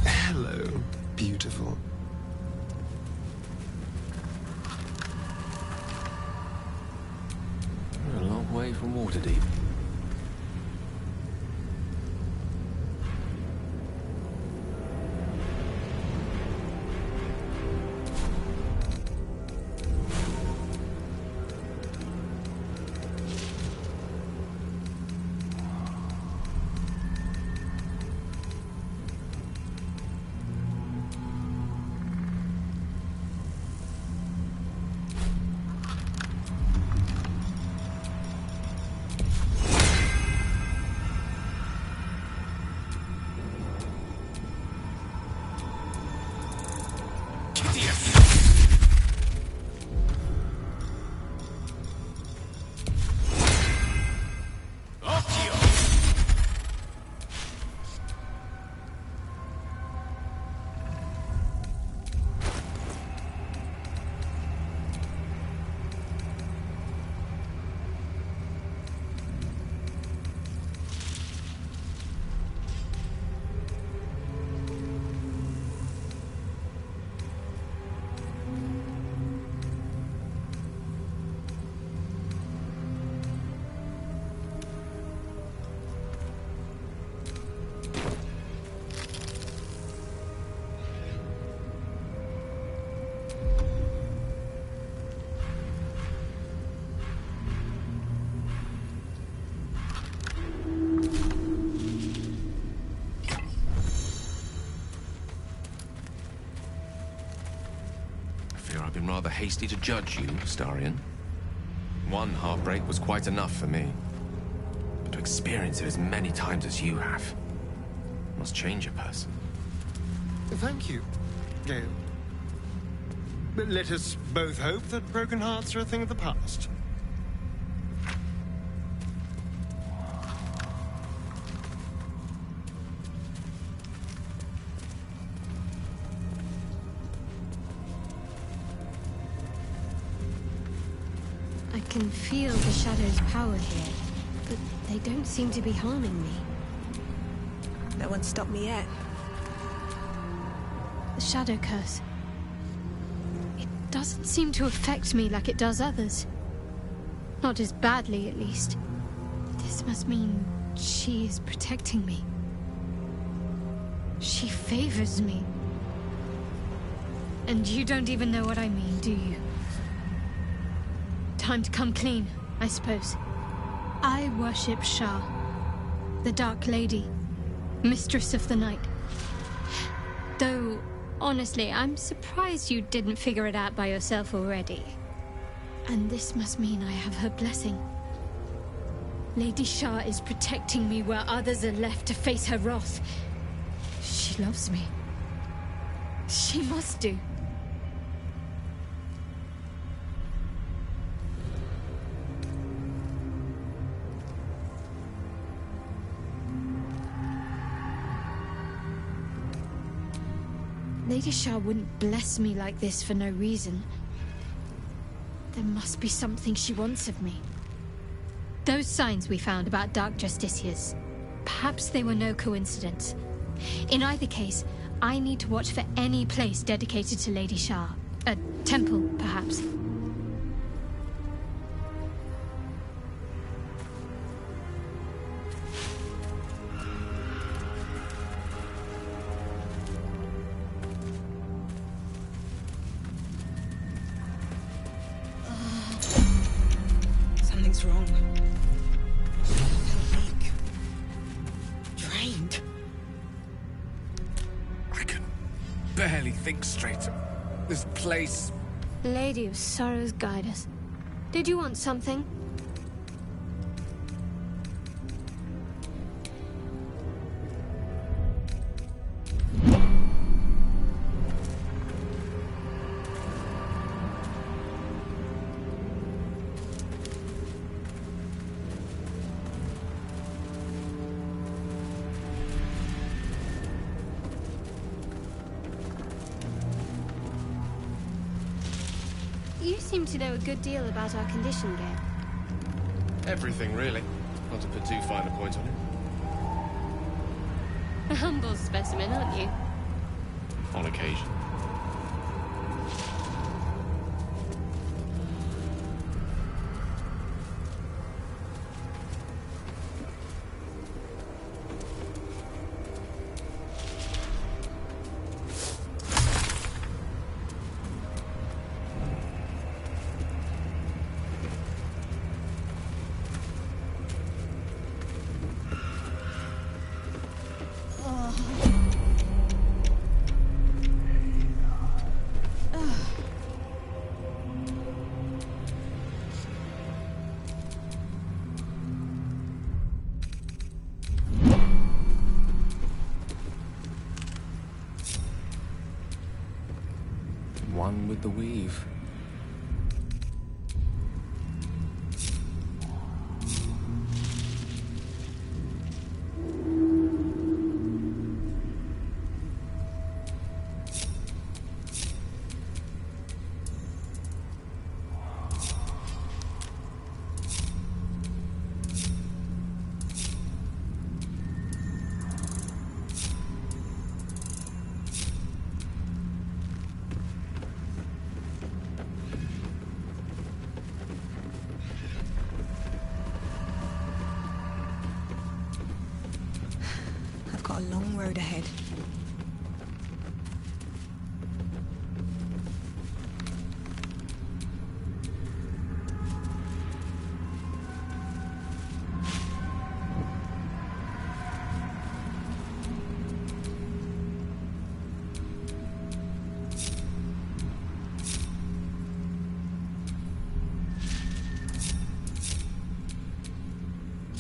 Hello, beautiful. We're a long way from Waterdeep. I've been rather hasty to judge you, Starion. One heartbreak was quite enough for me. But to experience it as many times as you have must change a person. Thank you, Gale. But let us both hope that broken hearts are a thing of the past. I can feel the Shadow's power here, but they don't seem to be harming me. No one stopped me yet. The Shadow Curse. It doesn't seem to affect me like it does others. Not as badly, at least. This must mean she is protecting me. She favors me. And you don't even know what I mean, do you? Time to come clean, I suppose. I worship Shah, the Dark Lady, Mistress of the Night. Though, honestly, I'm surprised you didn't figure it out by yourself already. And this must mean I have her blessing. Lady Shah is protecting me where others are left to face her wrath. She loves me. She must do. Lady Shah wouldn't bless me like this for no reason. There must be something she wants of me. Those signs we found about Dark Justiciars, perhaps they were no coincidence. In either case, I need to watch for any place dedicated to Lady Shah. A temple, perhaps. Something's wrong. I'm weak. Drained. I can barely think straight. This place... Lady of Sorrows, guide us. Did you want something? You seem to know a good deal about our condition, Gale. Everything, really. Not to put too fine a point on it. A humble specimen, aren't you? On occasion. One with the weave. I've got a long road ahead.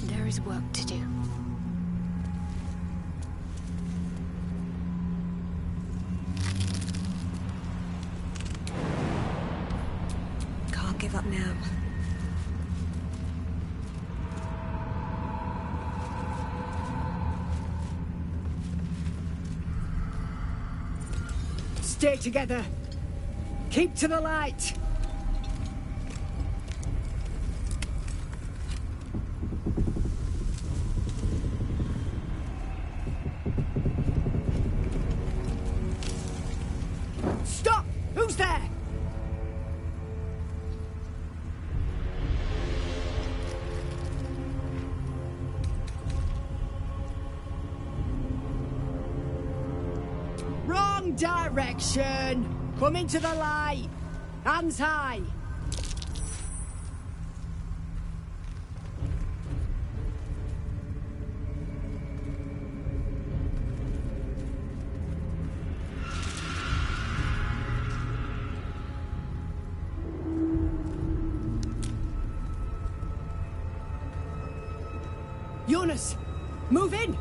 There is work to do. Can't give up now. Stay together. Keep to the light. Stop! Who's there? Wrong direction! Come into the light! Hands high! Jonas! Move in!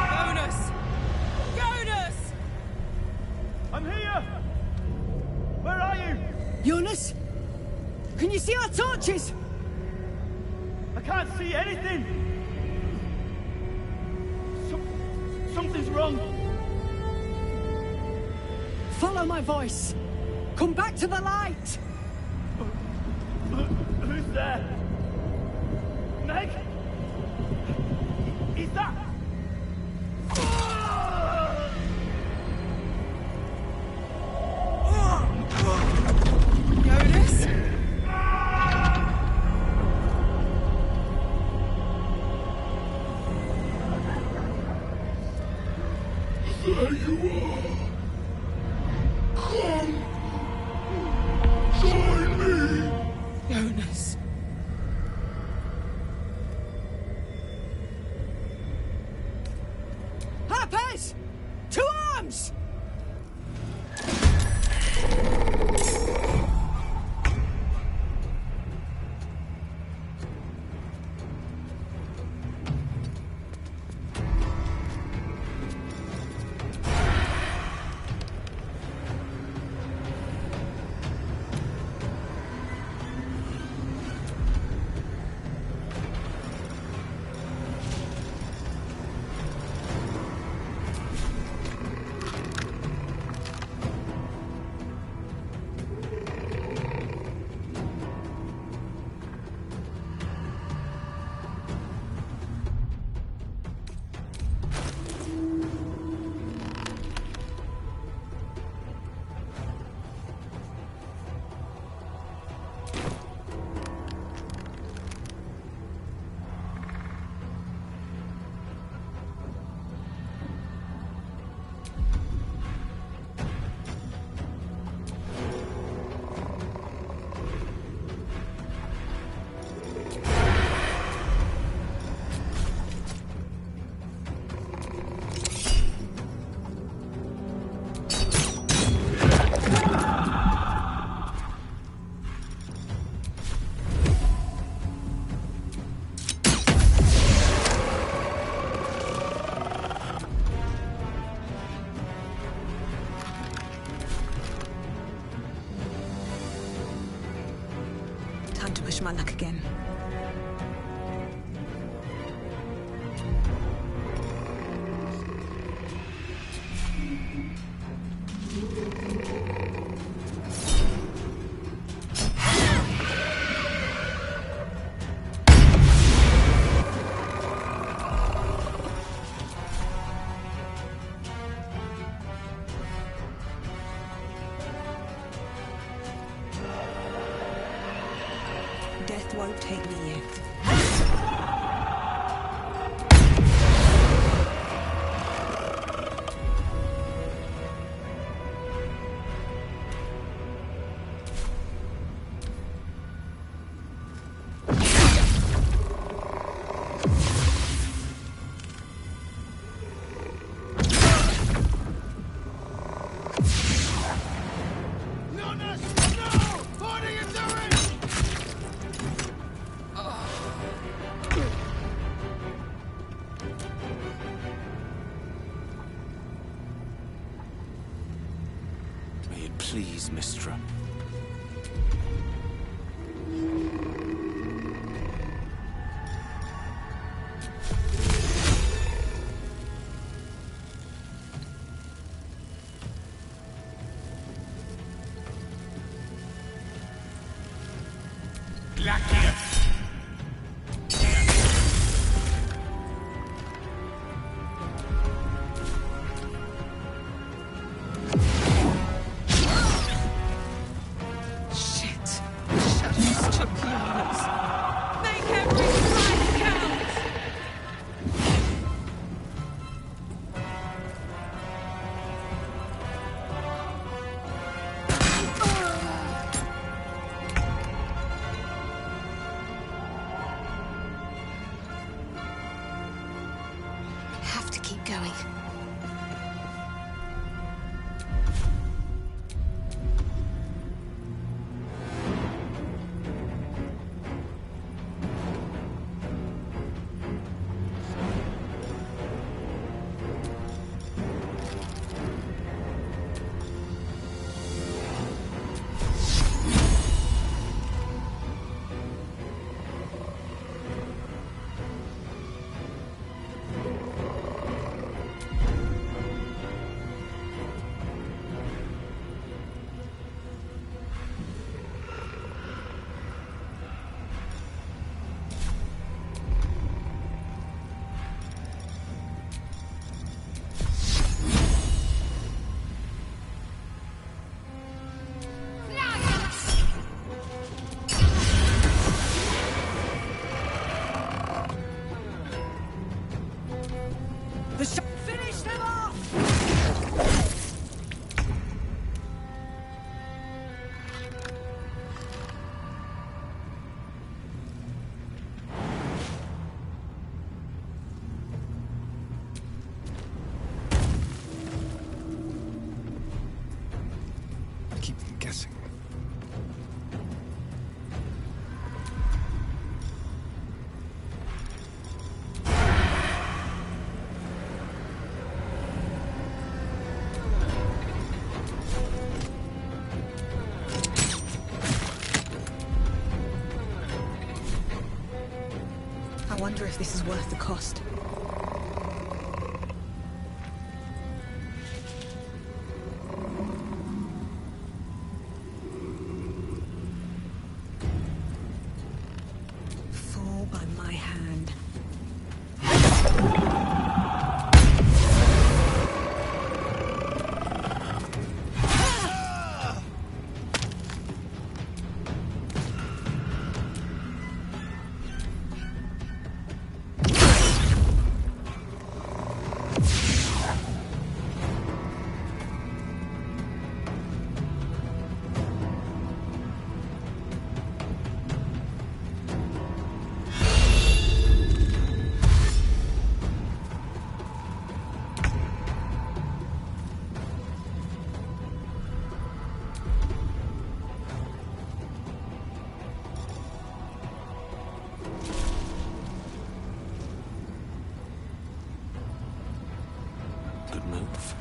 Jonas! Jonas! I'm here! Where are you? Jonas? Can you see our torches? I can't see anything! Something's wrong! Follow my voice! Come back to the light! Who's there? Meg? Is that... Jonas? There you are. Come. Join me. Jonas. Harpers! To arms! push my luck again. Death won't take me yet. May it please, Mistra. Have to keep going. Finish them off! Keep them guessing. I wonder if this is worth the cost. Fall by my hand. Good move.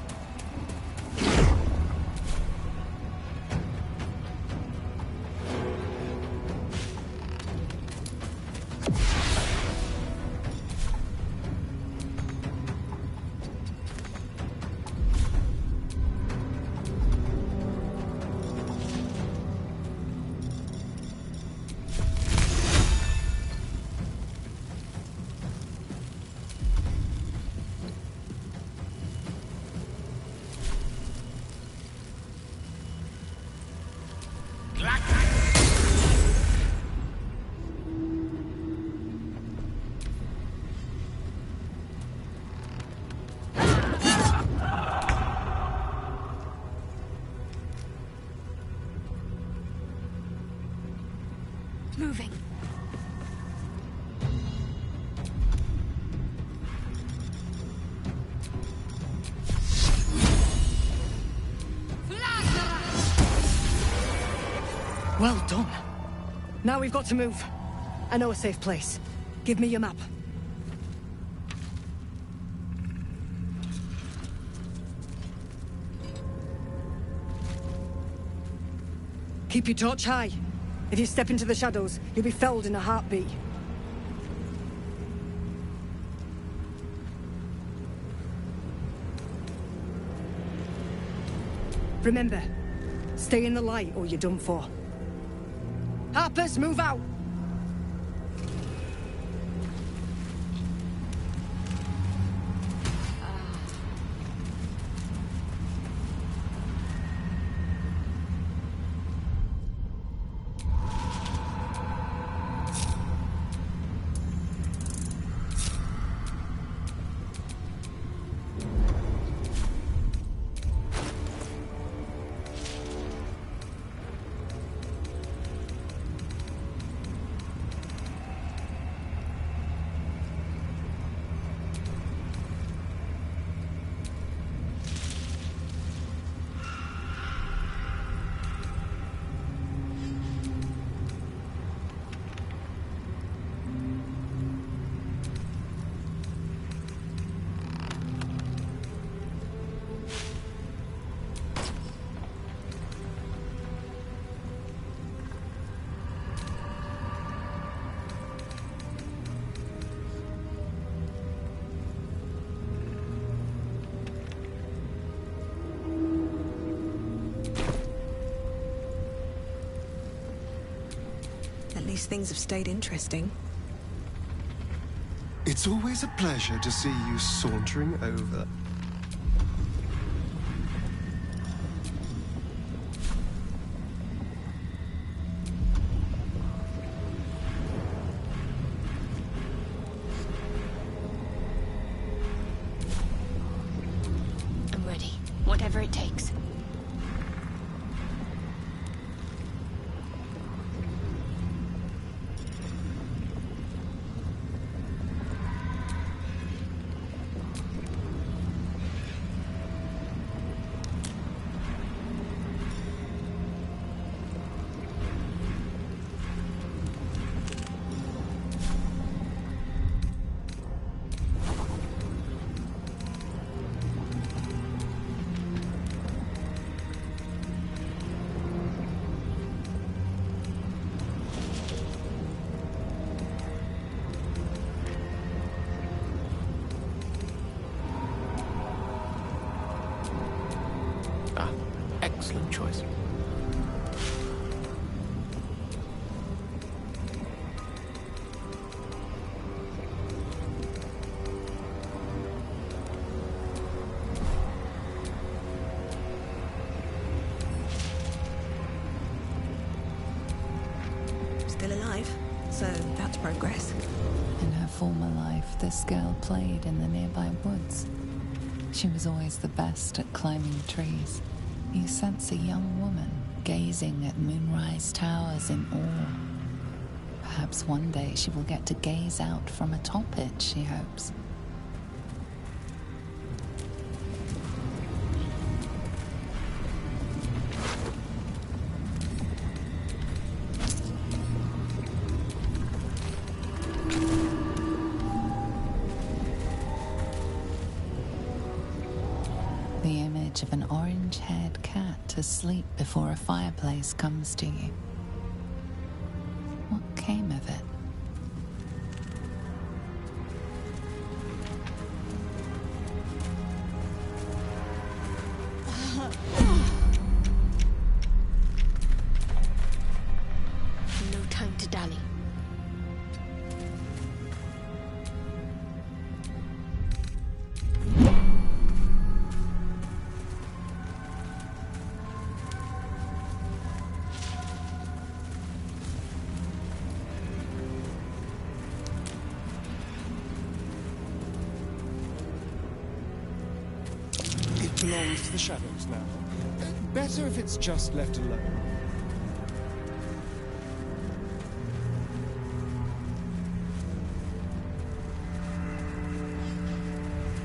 moving. Well done. Now we've got to move. I know a safe place. Give me your map. Keep your torch high. If you step into the shadows, you'll be felled in a heartbeat. Remember, stay in the light or you're done for. Harpers, move out! At least things have stayed interesting. It's always a pleasure to see you sauntering over. I'm ready. Whatever it takes. Excellent choice. Still alive, so that's progress. In her former life, this girl played in the nearby woods. She was always the best at climbing trees. You sense a young woman gazing at moonrise towers in awe. Perhaps one day she will get to gaze out from atop it, she hopes. The image of an orange-haired cat asleep before a fireplace comes to you. What came of it? No time to dally. Belongs to the shadows now. Better if it's just left alone.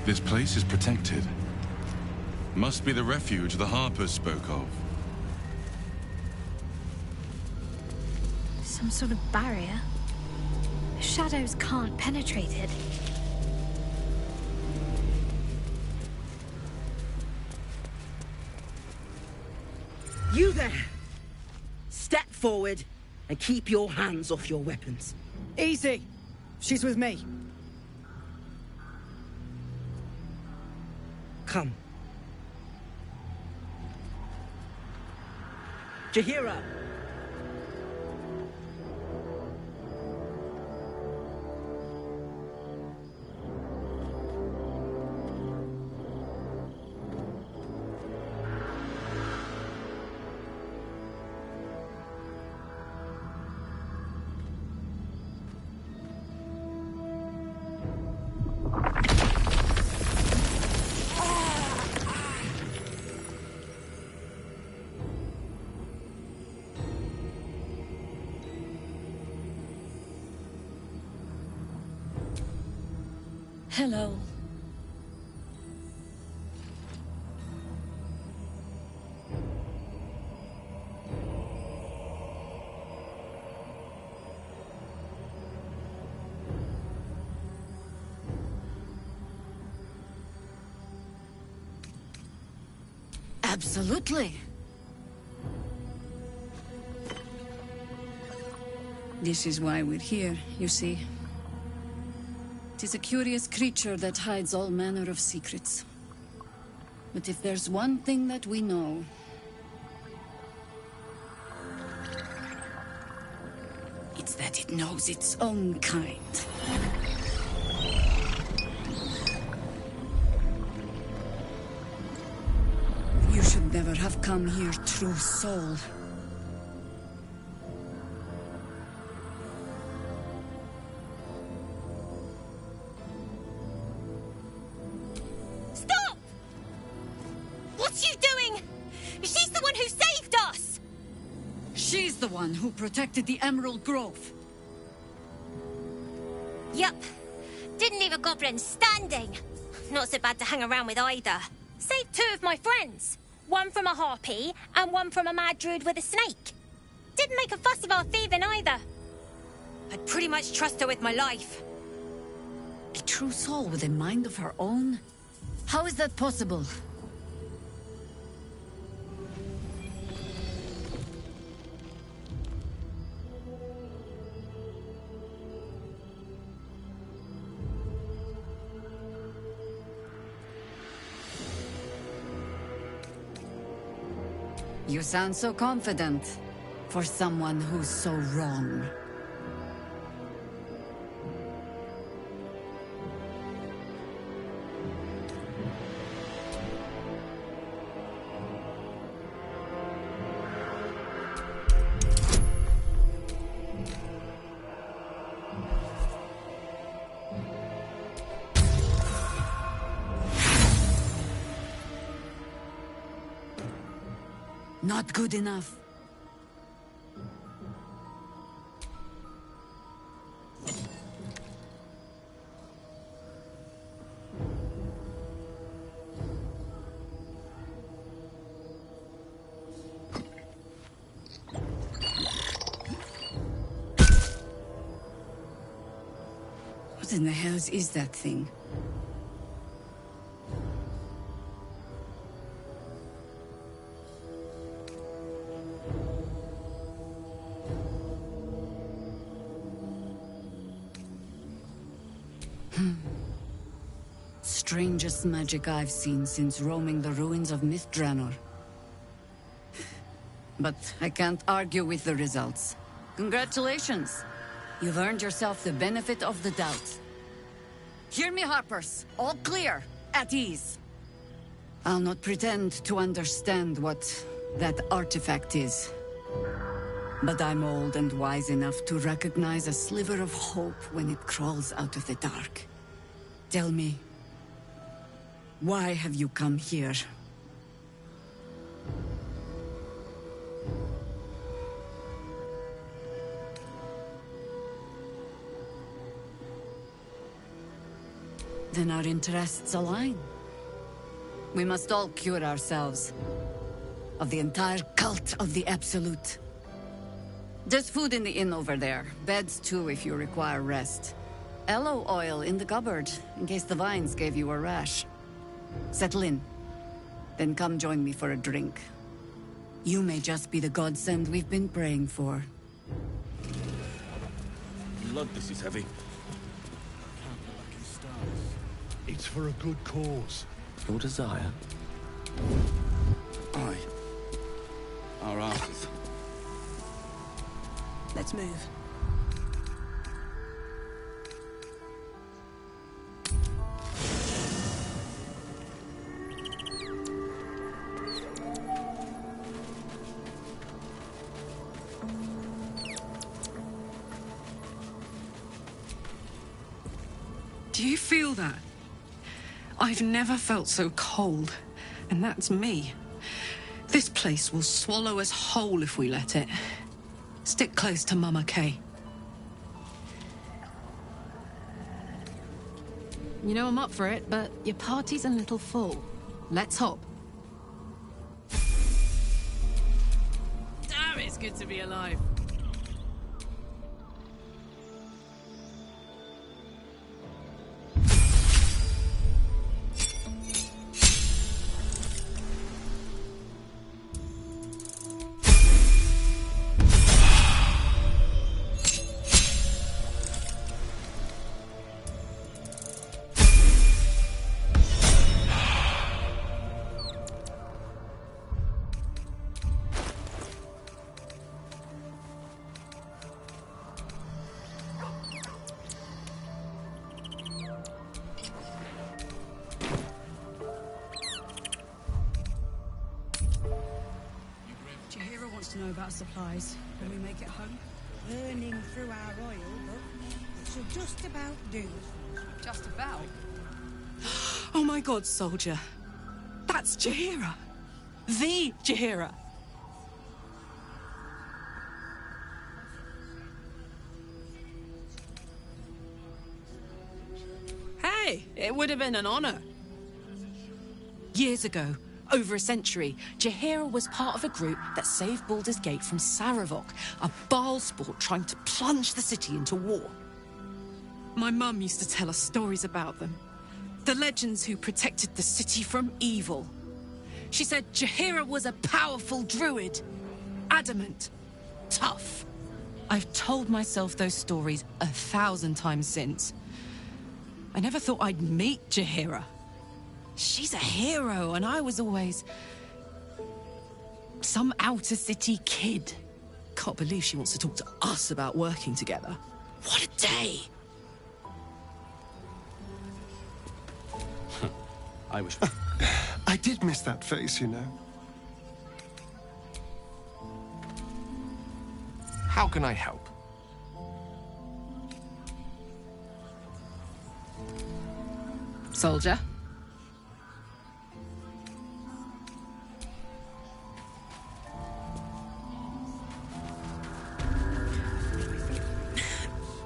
This place is protected. Must be the refuge the Harpers spoke of. Some sort of barrier? Shadows can't penetrate it. You there! Step forward and keep your hands off your weapons. Easy! She's with me. Come. Jahira! Hello. Absolutely. This is why we're here, you see. It is a curious creature that hides all manner of secrets. But if there's one thing that we know, it's that it knows its own kind. You should never have come here, true soul. The one who protected the Emerald Grove. Yup. Didn't leave a goblin standing. Not so bad to hang around with either. Saved two of my friends. One from a harpy and one from a mad druid with a snake. Didn't make a fuss of our thieving either. I'd pretty much trust her with my life. A true soul with a mind of her own? How is that possible? You sound so confident, for someone who's so wrong. Not good enough. What in the hells is that thing? Strangest magic I've seen since roaming the ruins of Myth-Draenor. But I can't argue with the results. Congratulations! You've earned yourself the benefit of the doubt. Hear me, Harpers. All clear. At ease. I'll not pretend to understand what that artifact is. But I'm old and wise enough to recognize a sliver of hope when it crawls out of the dark. Tell me, why have you come here? Then our interests align. We must all cure ourselves of the entire cult of the Absolute. There's food in the inn over there. Beds too if you require rest. Aloe oil in the cupboard, in case the vines gave you a rash. Settle in. Then come join me for a drink. You may just be the godsend we've been praying for. Blood, this is heavy. It's for a good cause. Your desire? Aye. Our asses. Let's move. Do you feel that? I've never felt so cold, and that's me. This place will swallow us whole if we let it. Stick close to Mama Kay. You know I'm up for it, but your party's a little full. Let's hop. Damn, it's good to be alive. To know about supplies when we make it home. Burning through our oil, but it should just about do. Just about? Oh my god, soldier. That's Jaheira. The Jaheira. Hey, it would have been an honor. Years ago, over a century, Jaheira was part of a group that saved Baldur's Gate from Saravok, a Baalsport trying to plunge the city into war. My mum used to tell us stories about them. The legends who protected the city from evil. She said Jaheira was a powerful druid. Adamant. Tough. I've told myself those stories 1,000 times since. I never thought I'd meet Jaheira. She's a hero, and I was always some outer city kid. Can't believe she wants to talk to us about working together. What a day! I wish. I did miss that face, you know. How can I help? Soldier.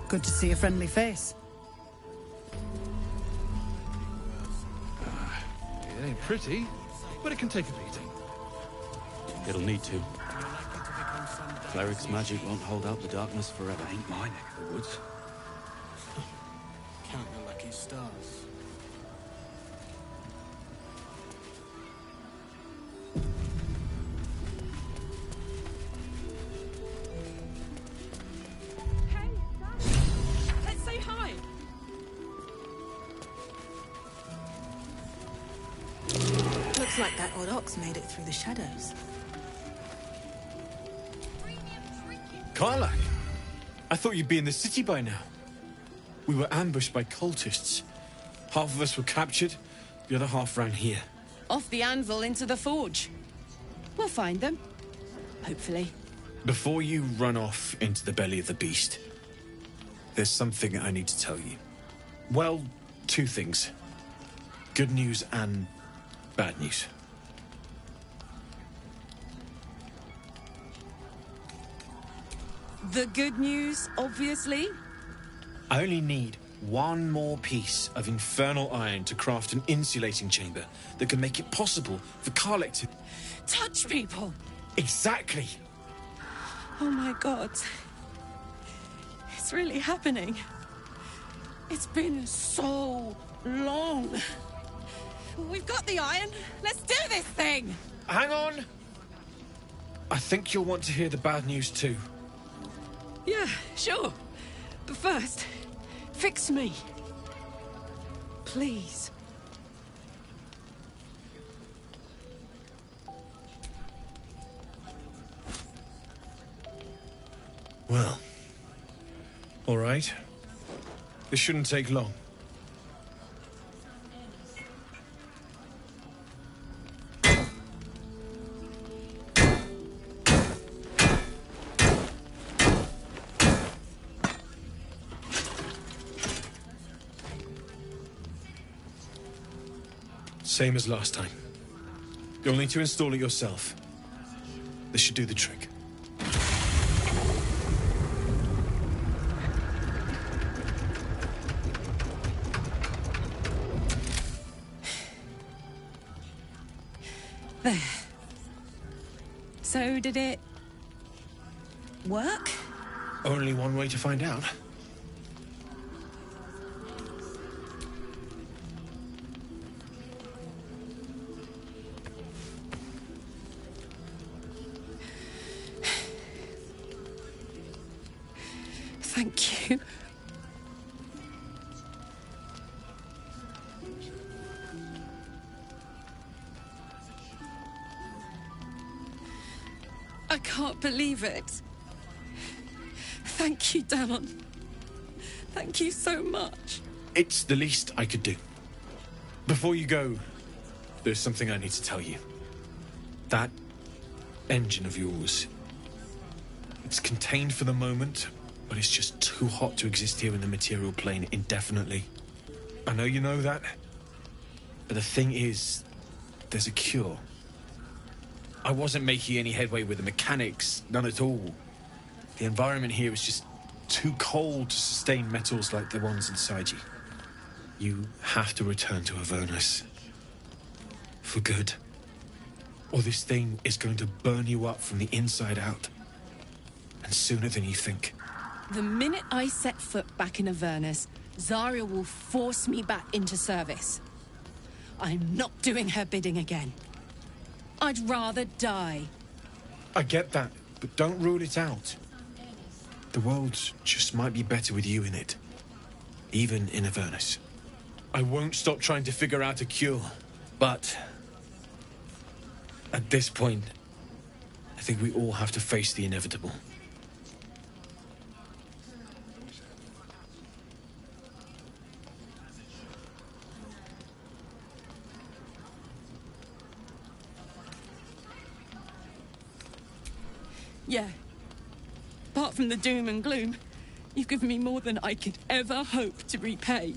Good to see a friendly face. It ain't pretty, but it can take a beating. It'll need to. Cleric's magic won't hold out the darkness forever. Ain't my neck of the woods. Count your lucky stars. Let's say hi! Looks like that odd ox made it through the shadows. Karlach! I thought you'd be in the city by now. We were ambushed by cultists. Half of us were captured, the other half ran here. Off the anvil into the forge. We'll find them. Hopefully. Before you run off into the belly of the beast, there's something I need to tell you. Well, two things. Good news and bad news. The good news, obviously. I only need one more piece of infernal iron to craft an insulating chamber that can make it possible for Karlek to... Touch people! Exactly! Oh my god. It's really happening. It's been so long. We've got the iron. Let's do this thing! Hang on! I think you'll want to hear the bad news too. Yeah, sure. But first, fix me. Please. Well, all right. This shouldn't take long. Same as last time. You'll need to install it yourself. This should do the trick. There. So, did it work? Only one way to find out. Thank you. I can't believe it. Thank you, Damon. Thank you so much. It's the least I could do. Before you go, there's something I need to tell you. That engine of yours, it's contained for the moment, but it's just too hot to exist here in the material plane indefinitely. I know you know that, but the thing is, there's a cure. I wasn't making any headway with the mechanics, none at all. The environment here is just too cold to sustain metals like the ones inside you. You have to return to Avernus. For good. Or this thing is going to burn you up from the inside out. And sooner than you think. The minute I set foot back in Avernus, Zarya will force me back into service. I'm not doing her bidding again. I'd rather die. I get that, but don't rule it out. The world just might be better with you in it. Even in Avernus. I won't stop trying to figure out a cure, but... at this point, I think we all have to face the inevitable. Yeah. Apart from the doom and gloom, you've given me more than I could ever hope to repay.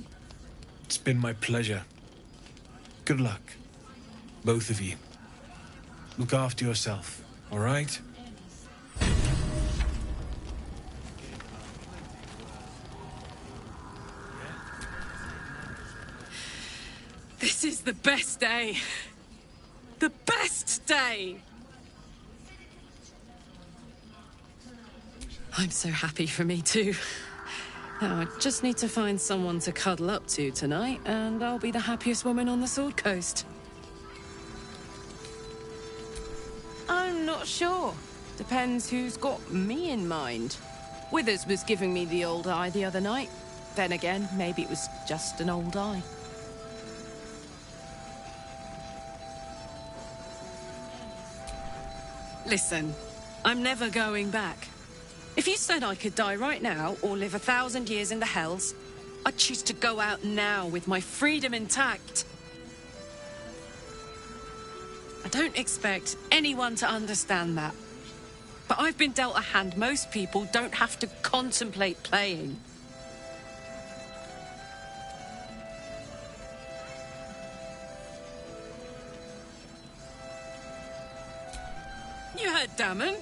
It's been my pleasure. Good luck. Both of you. Look after yourself, all right? This is the best day. The best day! I'm so happy for me too. Now I just need to find someone to cuddle up to tonight, and I'll be the happiest woman on the Sword Coast. I'm not sure. Depends who's got me in mind. Withers was giving me the old eye the other night. Then again, maybe it was just an old eye. Listen, I'm never going back. If you said I could die right now, or live 1,000 years in the Hells, I'd choose to go out now with my freedom intact. I don't expect anyone to understand that. But I've been dealt a hand most people don't have to contemplate playing. You heard Damon.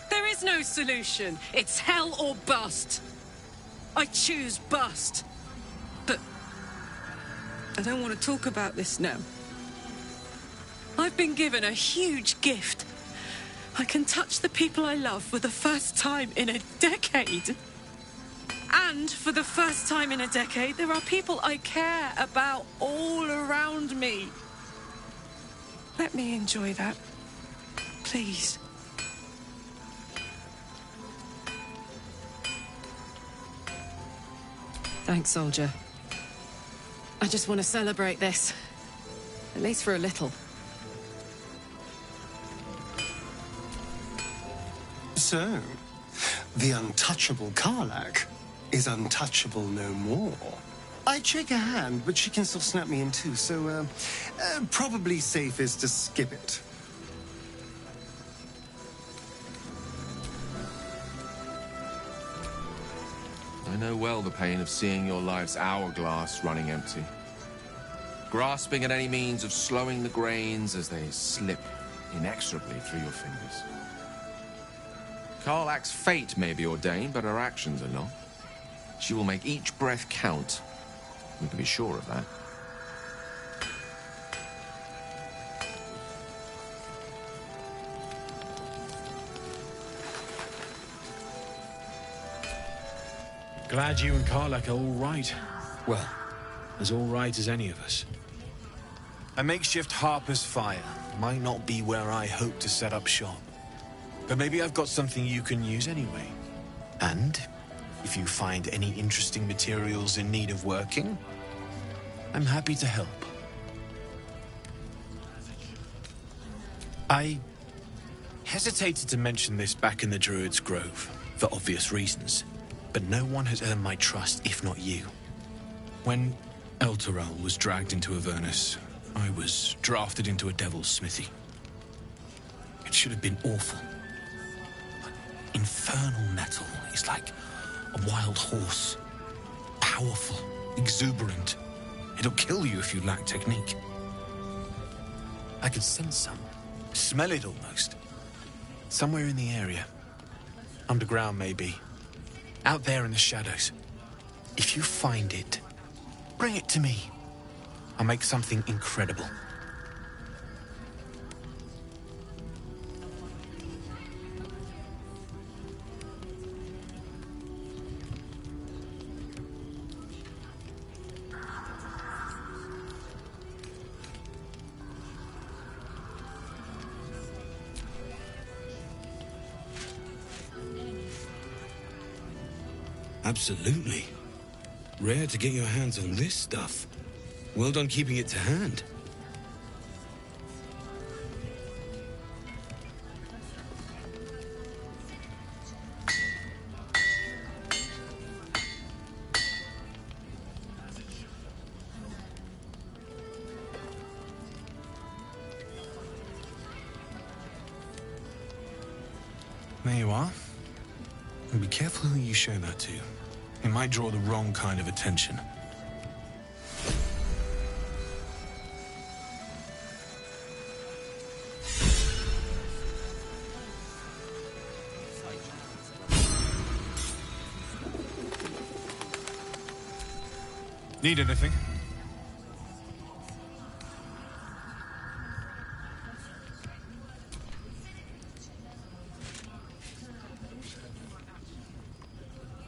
There is no solution. It's hell or bust. I choose bust. I don't want to talk about this now. I've been given a huge gift. I can touch the people I love for the first time in a decade. And for the first time in a decade, there are people I care about all around me. Let me enjoy that. Please. Thanks, soldier. I just want to celebrate this. At least for a little. So, the untouchable Karlak is untouchable no more. I'd shake her hand, but she can still snap me in two, so, probably safest to skip it. I know well the pain of seeing your life's hourglass running empty. Grasping at any means of slowing the grains as they slip inexorably through your fingers. Karlak's fate may be ordained, but her actions are not. She will make each breath count. You can be sure of that. Glad you and Karlak are all right. Well, as all right as any of us. A makeshift Harper's Fire might not be where I hope to set up shop. But maybe I've got something you can use anyway. And if you find any interesting materials in need of working, I'm happy to help. I hesitated to mention this back in the Druid's Grove, for obvious reasons, but no one has earned my trust if not you. When Elturel was dragged into Avernus, I was drafted into a devil's smithy. It should have been awful. Infernal metal is like a wild horse. Powerful, exuberant. It'll kill you if you lack technique. I could sense some. Smell it almost. Somewhere in the area. Underground, maybe. Out there in the shadows. If you find it, bring it to me. I'll make something incredible. Absolutely. Rare to get your hands on this stuff. Well done keeping it to hand. There you are. And be careful who you show that to. It might draw the wrong kind of attention. Need anything?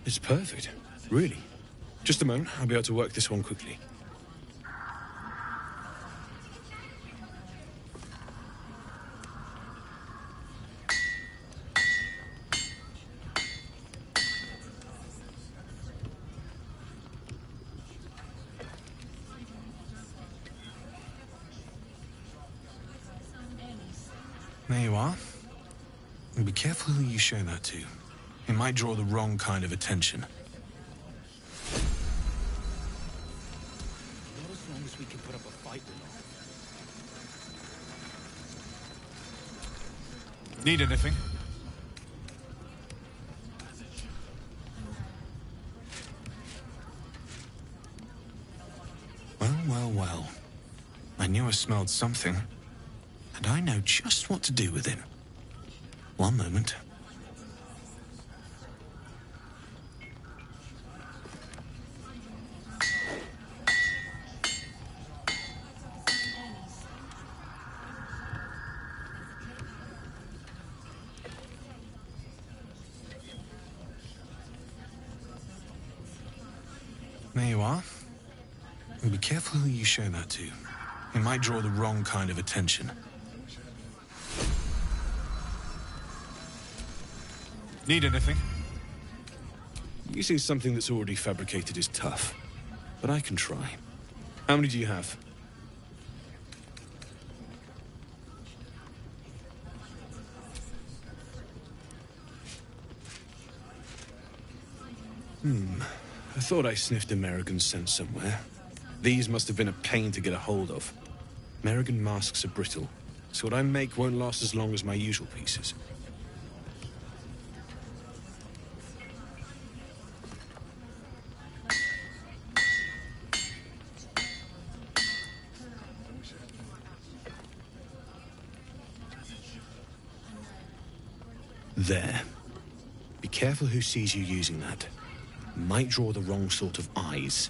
It's perfect. Really. Just a moment, I'll be able to work this one quickly. There you are. And be careful who you show that to. It might draw the wrong kind of attention. Not as long as we can put up a fight with them. Need anything? Well. I knew I smelled something. And I know just what to do with it. One moment. There you are. Well, be careful who you show that to. It might draw the wrong kind of attention. Need anything? Using something that's already fabricated is tough, but I can try. How many do you have? I thought I sniffed American scent somewhere. These must have been a pain to get a hold of. American masks are brittle, so what I make won't last as long as my usual pieces. There. Be careful who sees you using that. Might draw the wrong sort of eyes.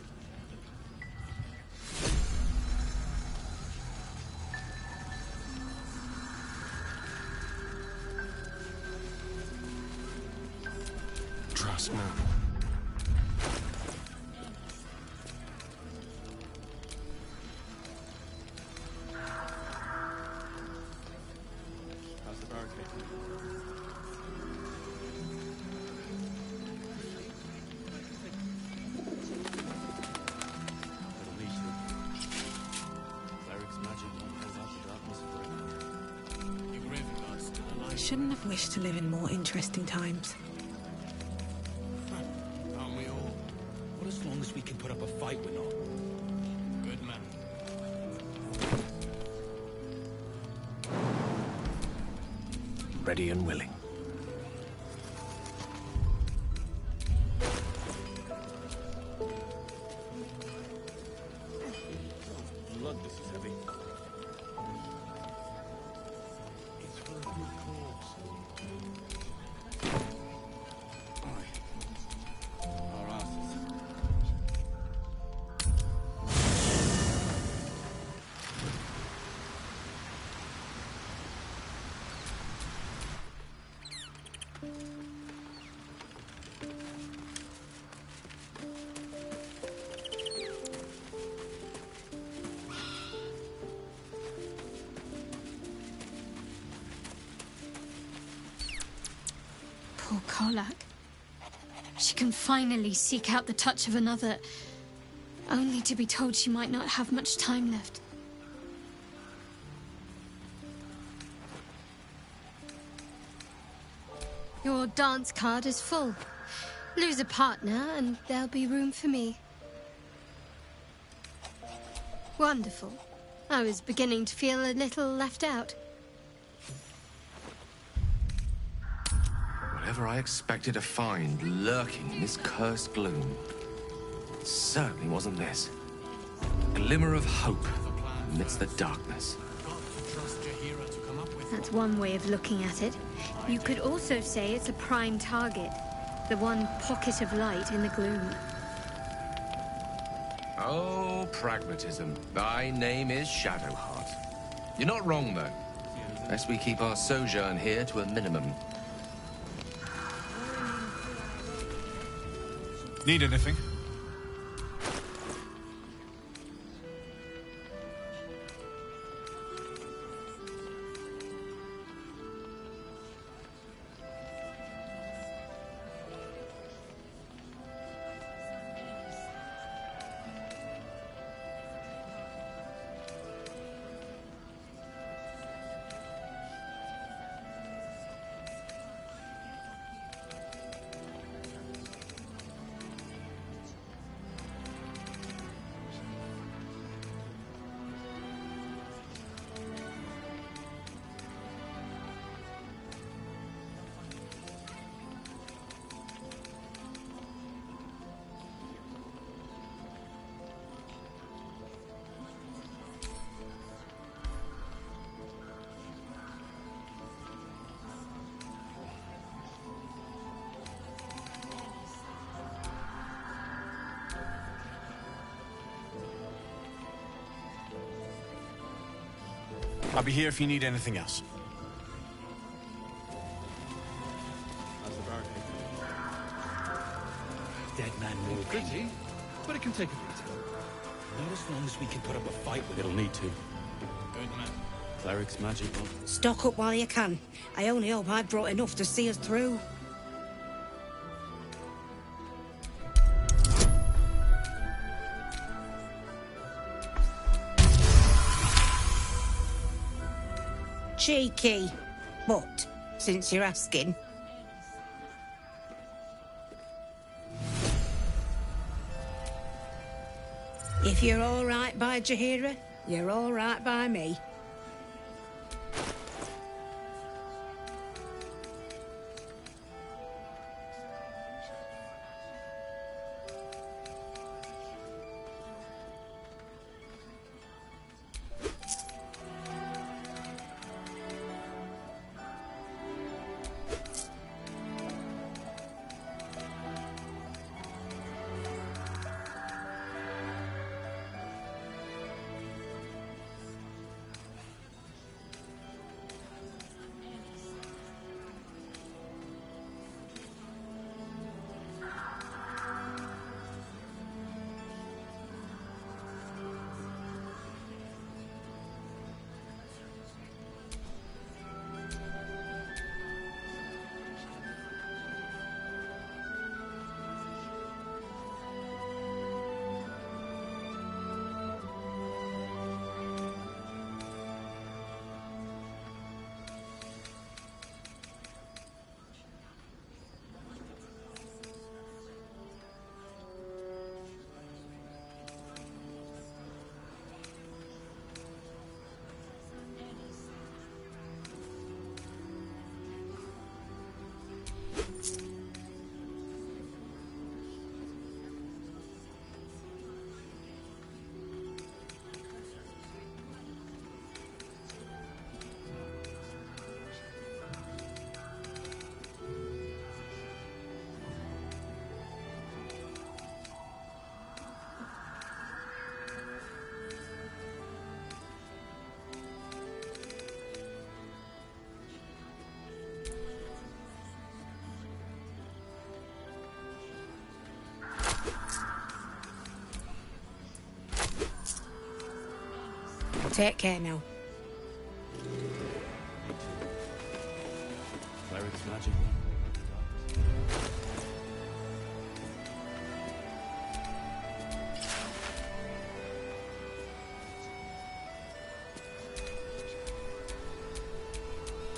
Trust me. How's the barricade? It'll need to. Cleric's magic won't hold out the darkness forever. Your graveyard's still alive. I shouldn't have wished to live in more interesting times. Aren't we all? What as long as we can put up a fight, we're not. Good man. Ready and willing. Blood, this is heavy. It's for a good cause. Our asses. Poor Karlak. She can finally seek out the touch of another, only to be told she might not have much time left. Your dance card is full. Lose a partner and there'll be room for me. Wonderful. I was beginning to feel a little left out. Whatever I expected to find lurking in this cursed gloom, it certainly wasn't this. A glimmer of hope amidst the darkness. That's one way of looking at it. You could also say it's a prime target. The one pocket of light in the gloom. Oh, pragmatism. Thy name is Shadowheart. You're not wrong, though. Lest we keep our sojourn here to a minimum. Need anything? I'll be here if you need anything else. How's the barricade? Dead man walking. Pretty, but it can take a beating. Not as long as we can put up a fight with it. It'll need to. Good man. Cleric's magic won't... Stock up while you can. I only hope I've brought enough to see us through. Cheeky. But, since you're asking... If you're all right by Jaheira, you're all right by me. Take care now. Cleric's magic.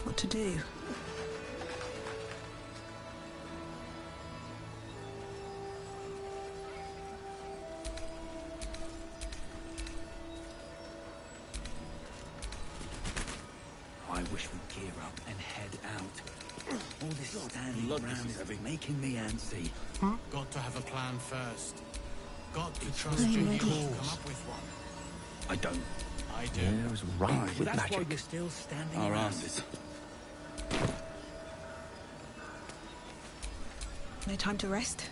What to do? I wish we'd gear up and head out. All this standing around is making me antsy. Got to have a plan first. Got to trust your cause. Come up with one. I don't. I do. Yeah, was right with That's magic. why we're still standing Our around. asses. No time to rest?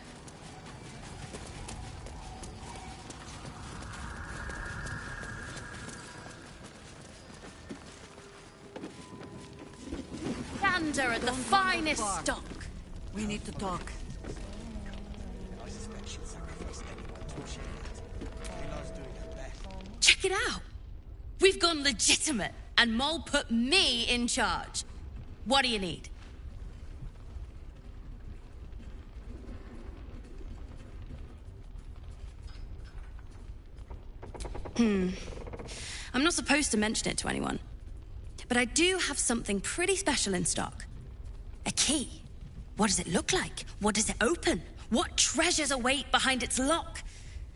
Gander at the finest stock. We need to talk. Check it out. We've gone legitimate, and Mole put me in charge. What do you need? I'm not supposed to mention it to anyone, but I do have something pretty special in stock. A key. What does it look like? What does it open? What treasures await behind its lock?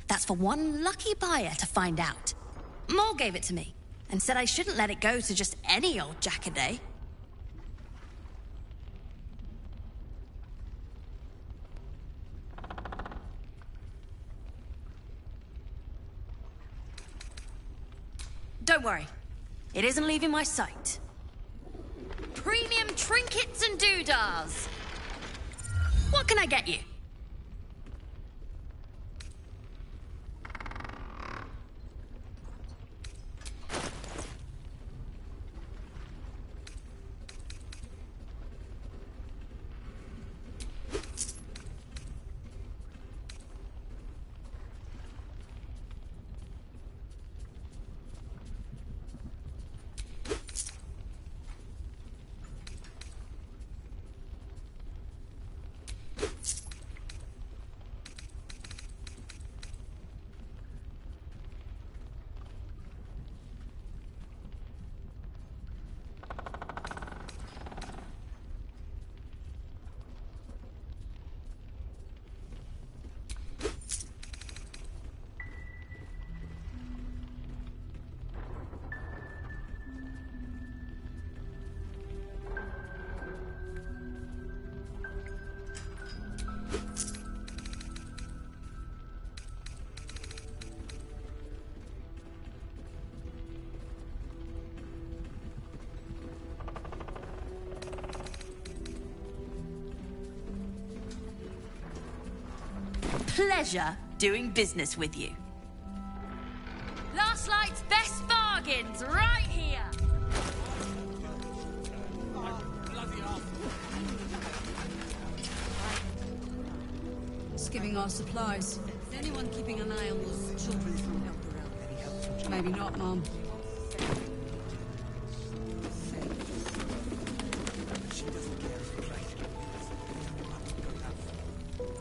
That's for one lucky buyer to find out. Mole gave it to me and said I shouldn't let it go to just any old jackaday. Don't worry. It isn't leaving my sight. Premium trinkets and doodahs. What can I get you? pleasure doing business with you. Last Light's best bargains, right here! Skimming our supplies. Is anyone keeping an eye on those children from El Dorel? Maybe not, Mom.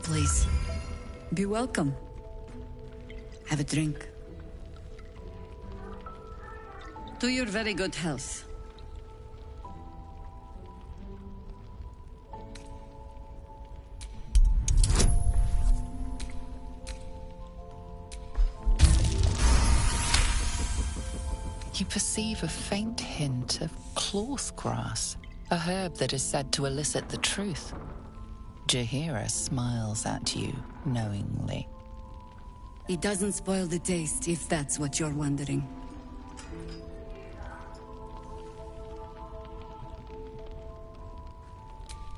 Please, be welcome. Have a drink. To your very good health. You perceive a faint hint of cloth grass, a herb that is said to elicit the truth. Jaheira smiles at you knowingly. It doesn't spoil the taste, if that's what you're wondering.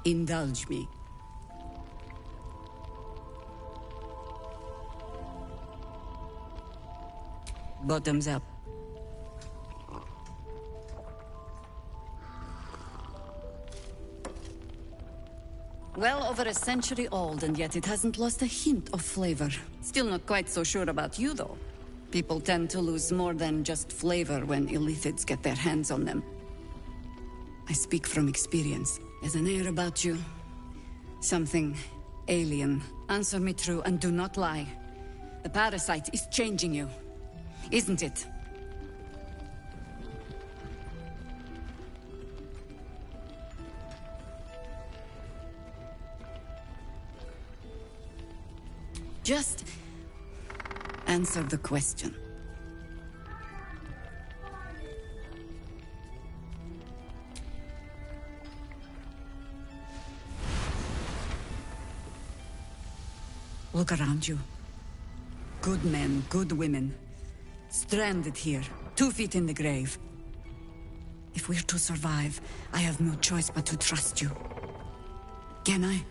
Indulge me. Bottoms up. Well over a century old, and yet it hasn't lost a hint of flavor. Still not quite so sure about you, though. People tend to lose more than just flavor when illithids get their hands on them. I speak from experience. There's an air about you. Something alien. Answer me true and do not lie. The parasite is changing you, isn't it? Just answer the question. Look around you. Good men, good women. Stranded here, 2 feet in the grave. If we're to survive, I have no choice but to trust you. Can I?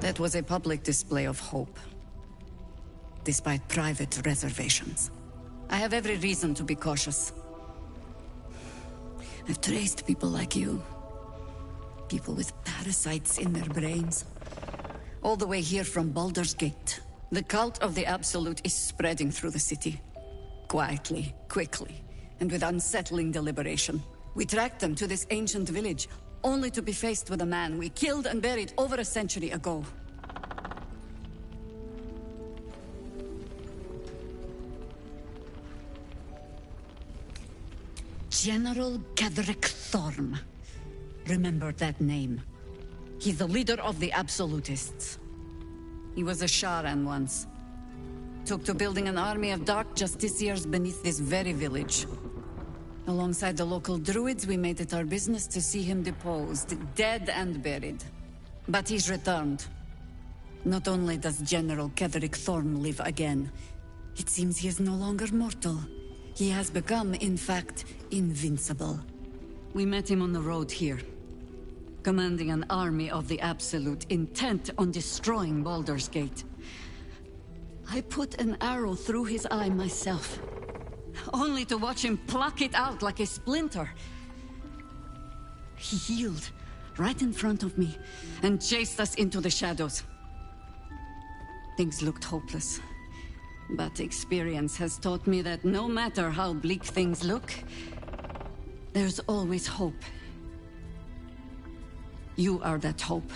That was a public display of hope, despite private reservations. I have every reason to be cautious. I've traced people like you. People with parasites in their brains. All the way here from Baldur's Gate. The cult of the Absolute is spreading through the city. Quietly, quickly, and with unsettling deliberation. We tracked them to this ancient village, only to be faced with a man we killed and buried over a century ago. General Ketherick Thorm. Remember that name. He's the leader of the Absolutists. He was a Sharan once. Took to building an army of dark justiciars beneath this very village. Alongside the local druids, we made it our business to see him deposed, dead and buried. But he's returned. Not only does General Ketherick Thorm live again, it seems he is no longer mortal. He has become, in fact, invincible. We met him on the road here, commanding an army of the Absolute, intent on destroying Baldur's Gate. I put an arrow through his eye myself, only to watch him pluck it out like a splinter. He healed right in front of me and chased us into the shadows. Things looked hopeless. But experience has taught me that no matter how bleak things look, there's always hope. You are that hope.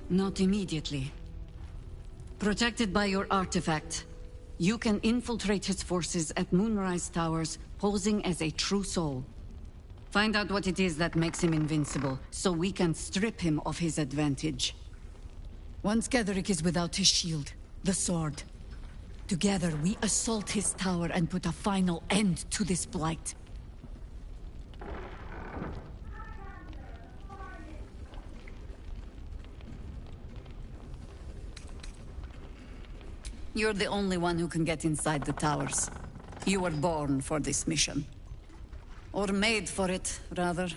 Not immediately. Protected by your artifact, you can infiltrate his forces at Moonrise Towers, posing as a true soul. Find out what it is that makes him invincible, so we can strip him of his advantage. Once Ketherick is without his shield, the sword, together we assault his tower and put a final end to this blight. You're the only one who can get inside the towers. You were born for this mission. Or made for it, rather.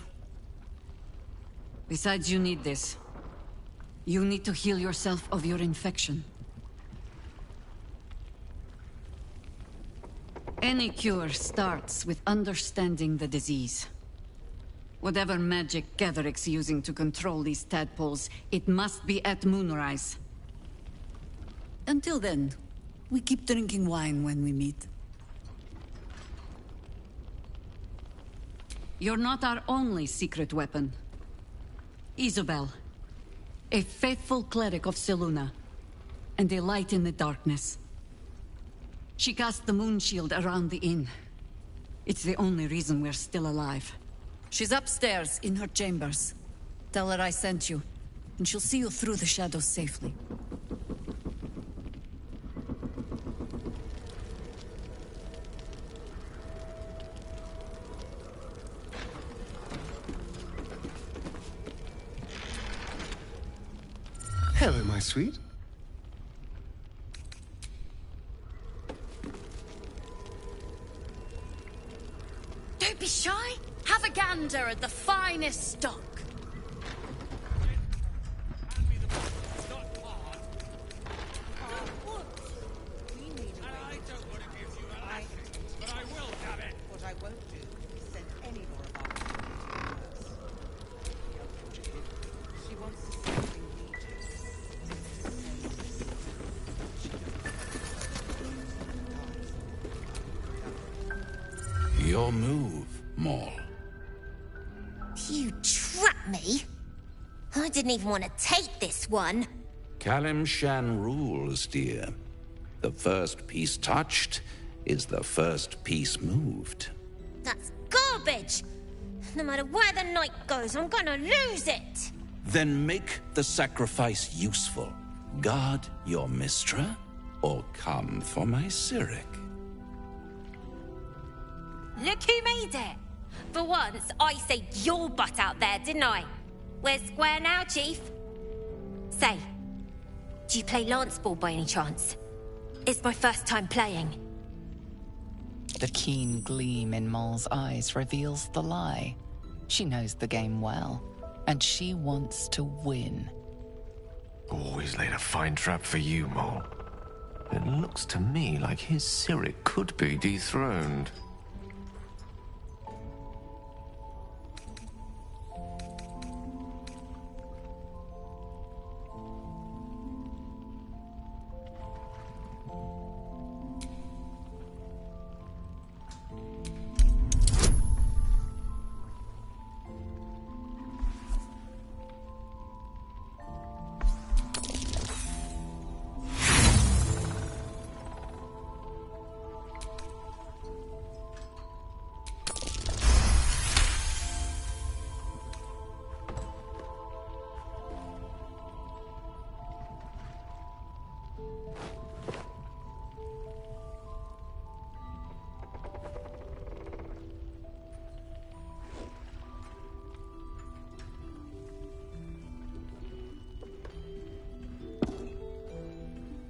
Besides, you need this. You need to heal yourself of your infection. Any cure starts with understanding the disease. Whatever magic Gatheric's using to control these tadpoles, it must be at moonrise. Until then, we keep drinking wine when we meet. You're not our only secret weapon. Isabel, a faithful cleric of Selûne, and a light in the darkness. She cast the moon shield around the inn. It's the only reason we're still alive. She's upstairs in her chambers. Tell her I sent you, and she'll see you through the shadows safely. Hello, my sweet. Don't be shy. Have a gander at the finest stock. Your move, Maul. You trapped me? I didn't even want to take this one. Kalimshan rules, dear. The first piece touched is the first piece moved. That's garbage! No matter where the night goes, I'm gonna lose it! Then make the sacrifice useful. Guard your Mistra, or come for my Cyric. Look who made it! For once, I saved your butt out there, didn't I? We're square now, Chief. Say, do you play lance ball by any chance? It's my first time playing. The keen gleam in Maul's eyes reveals the lie. She knows the game well, and she wants to win. Always laid a fine trap for you, Maul. It looks to me like his Cyric could be dethroned.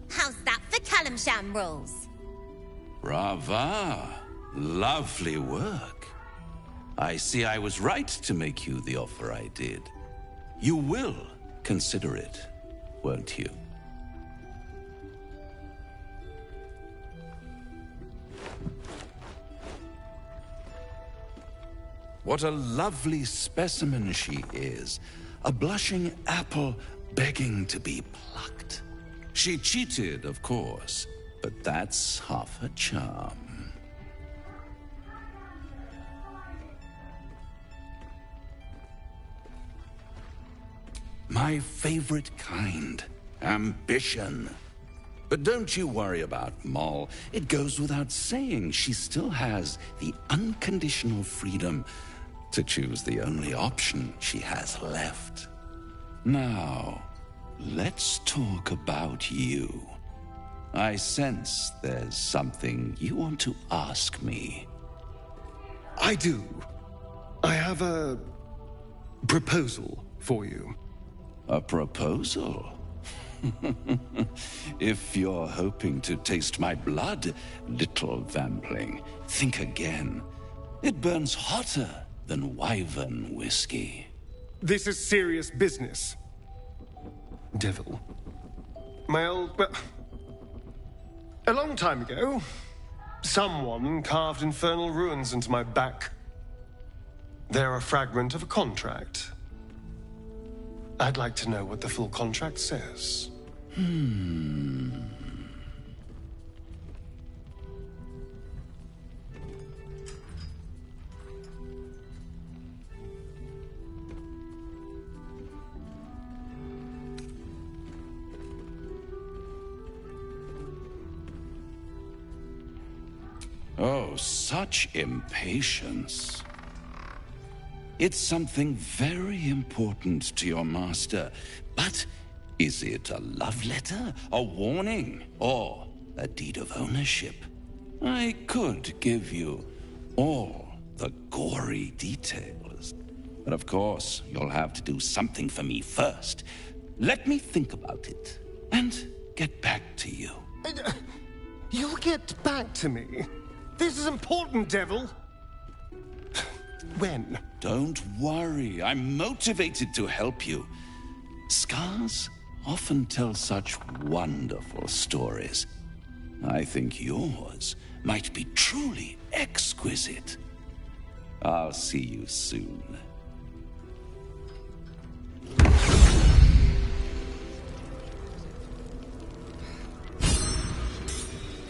How's that for Kalimshan rules? Brava! Lovely work. I see I was right to make you the offer I did. You will consider it, won't you? What a lovely specimen she is. A blushing apple begging to be plucked. She cheated, of course, but that's half her charm. My favorite kind, ambition. But don't you worry about Maul. It goes without saying she still has the unconditional freedom to choose the only option she has left. Now, let's talk about you. I sense there's something you want to ask me. I do. I have a proposal for you. A proposal? If you're hoping to taste my blood, little vampling, think again. It burns hotter than wyvern whiskey. This is serious business. Devil. Well, a long time ago, someone carved infernal runes into my back. They're a fragment of a contract. I'd like to know what the full contract says. Oh, such impatience. It's something very important to your master, but is it a love letter, a warning, or a deed of ownership? I could give you all the gory details, but of course, you'll have to do something for me first. Let me think about it, and get back to you. You'll get back to me? This is important, Devil. When? Don't worry, I'm motivated to help you. Scars often tell such wonderful stories. I think yours might be truly exquisite. I'll see you soon.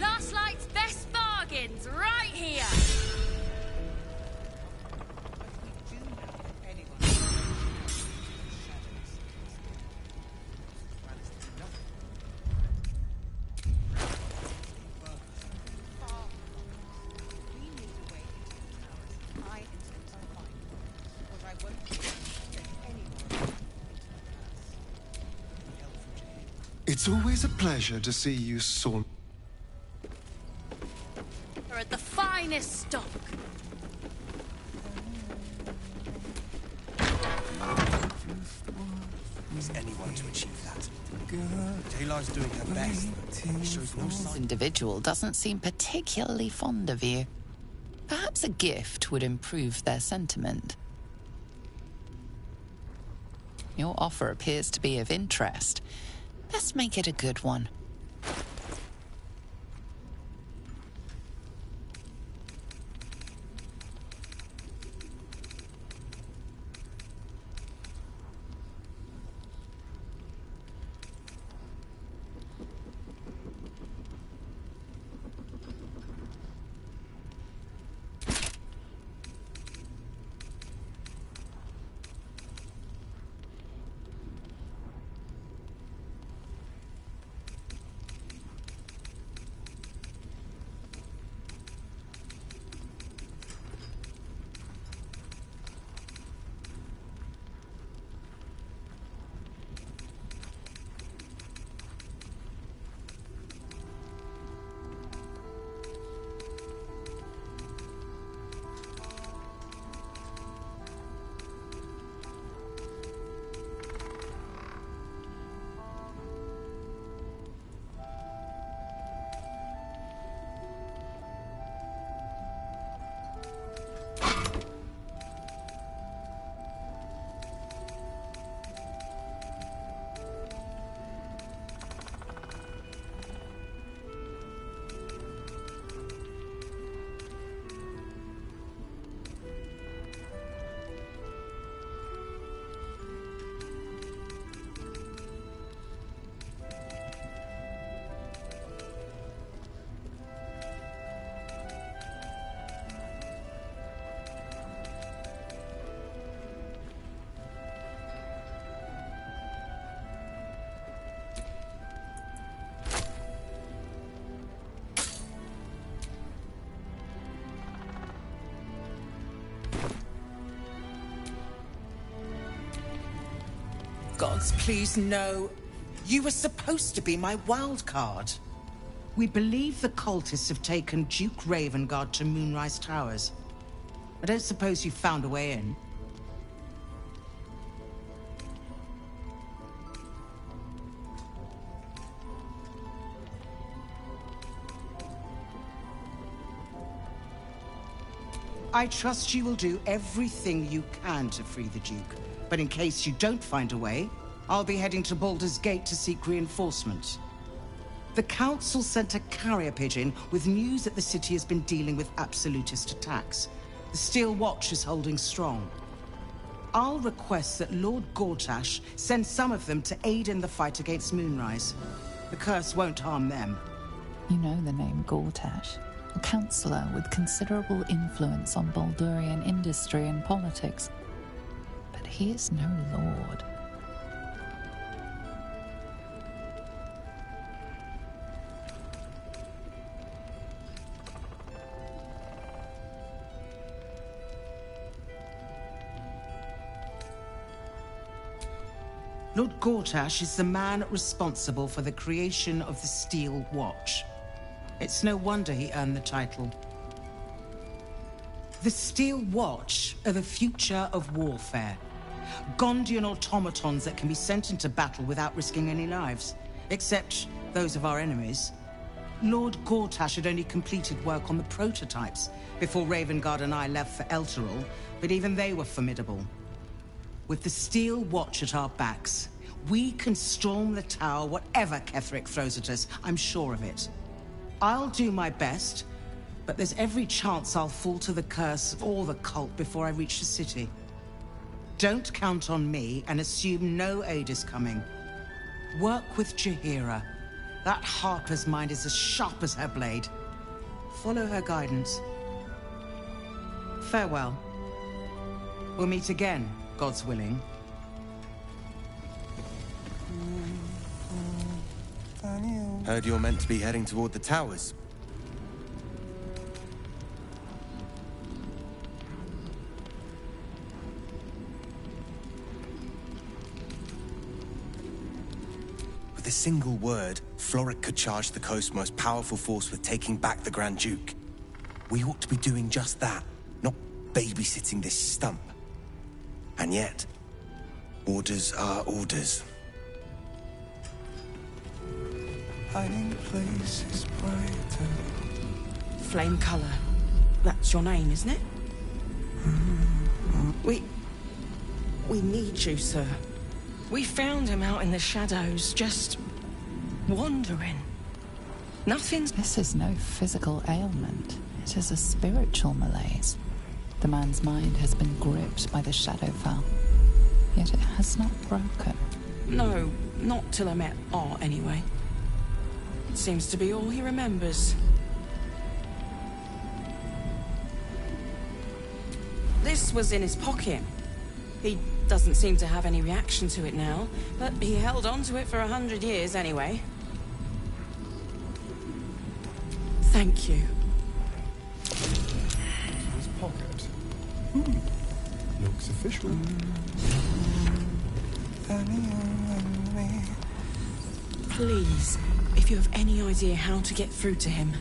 Last Light's best bargains, right here! It's always a pleasure to see you saunter. We're at the finest stock. Is anyone to achieve that? Taylor's doing her best, but he shows no This sign. individual doesn't seem particularly fond of you. Perhaps a gift would improve their sentiment. Your offer appears to be of interest. Let's make it a good one. Gods, please, no. You were supposed to be my wild card. We believe the cultists have taken Duke Ravengard to Moonrise Towers. I don't suppose you found a way in. I trust you will do everything you can to free the Duke. But in case you don't find a way, I'll be heading to Baldur's Gate to seek reinforcements. The Council sent a carrier pigeon with news that the city has been dealing with absolutist attacks. The Steel Watch is holding strong. I'll request that Lord Gortash send some of them to aid in the fight against Moonrise. The curse won't harm them. You know the name Gortash, a councillor with considerable influence on Baldurian industry and politics. But he is no lord. Lord Gortash is the man responsible for the creation of the Steel Watch. It's no wonder he earned the title. The Steel Watch are the future of warfare. Gondian automatons that can be sent into battle without risking any lives, except those of our enemies. Lord Gortash had only completed work on the prototypes before Ravengard and I left for Elturel, but even they were formidable. With the Steel Watch at our backs, we can storm the tower whatever Ketheric throws at us, I'm sure of it. I'll do my best, but there's every chance I'll fall to the curse or the cult before I reach the city. Don't count on me and assume no aid is coming. Work with Jaheira. That Harper's mind is as sharp as her blade. Follow her guidance. Farewell. We'll meet again, God's willing. Heard you're meant to be heading toward the towers. With a single word, Floric could charge the coast's most powerful force with taking back the Grand Duke. We ought to be doing just that, not babysitting this stump. And yet, orders are orders. Hiding places brighter. Flame Color. That's your name, isn't it? We need you, sir. We found him out in the shadows, just wandering. Nothing's... This is no physical ailment. It is a spiritual malaise. The man's mind has been gripped by the Shadowfell, yet it has not broken. No, not till I met Art, anyway. It seems to be all he remembers. This was in his pocket. He doesn't seem to have any reaction to it now, but he held on to it for 100 years anyway. Thank you. His pocket. Looks official. Please, if you have any idea how to get through to him.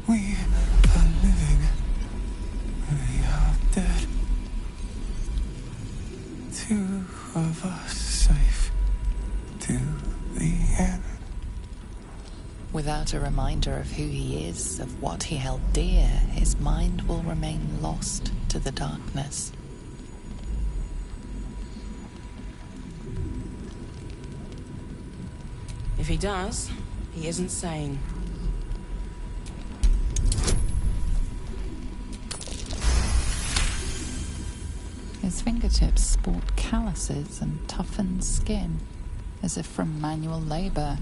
We are living. We are dead. Two of us safe to the end. Without a reminder of who he is, of what he held dear, his mind will remain lost to the darkness. If he does, he isn't sane. His fingertips sport calluses and toughened skin, as if from manual labor,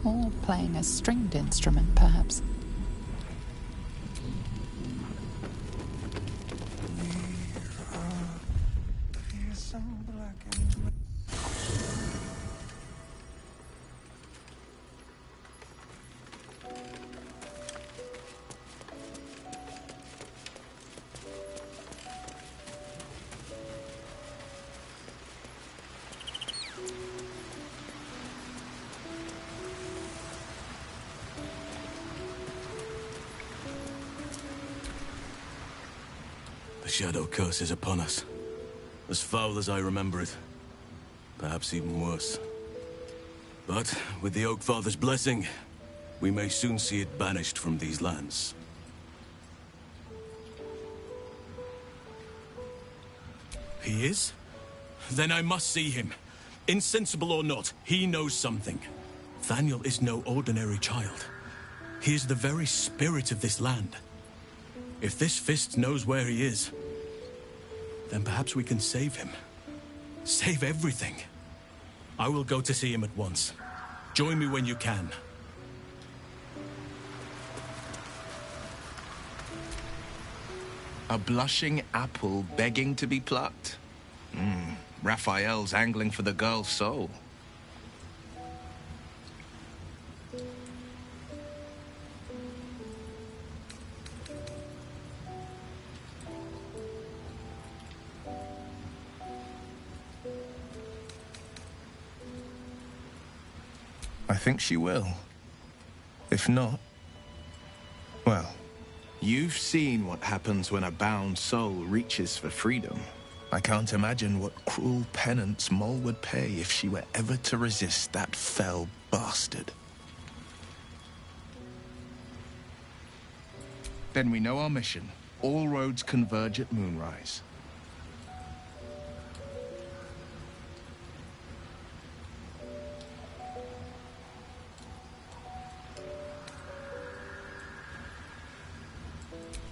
or playing a stringed instrument, perhaps. The Shadow Curse is upon us. As foul as I remember it. Perhaps even worse. But with the Oak Father's blessing, we may soon see it banished from these lands. He is? Then I must see him. Insensible or not, he knows something. Thaniel is no ordinary child. He is the very spirit of this land. If this fist knows where he is, then perhaps we can save him. Save everything. I will go to see him at once. Join me when you can. A blushing apple begging to be plucked? Raphael's angling for the girl's soul. I think she will. If not, well, you've seen what happens when a bound soul reaches for freedom. I can't imagine what cruel penance Moll would pay if she were ever to resist that fell bastard. Then we know our mission. All roads converge at moonrise.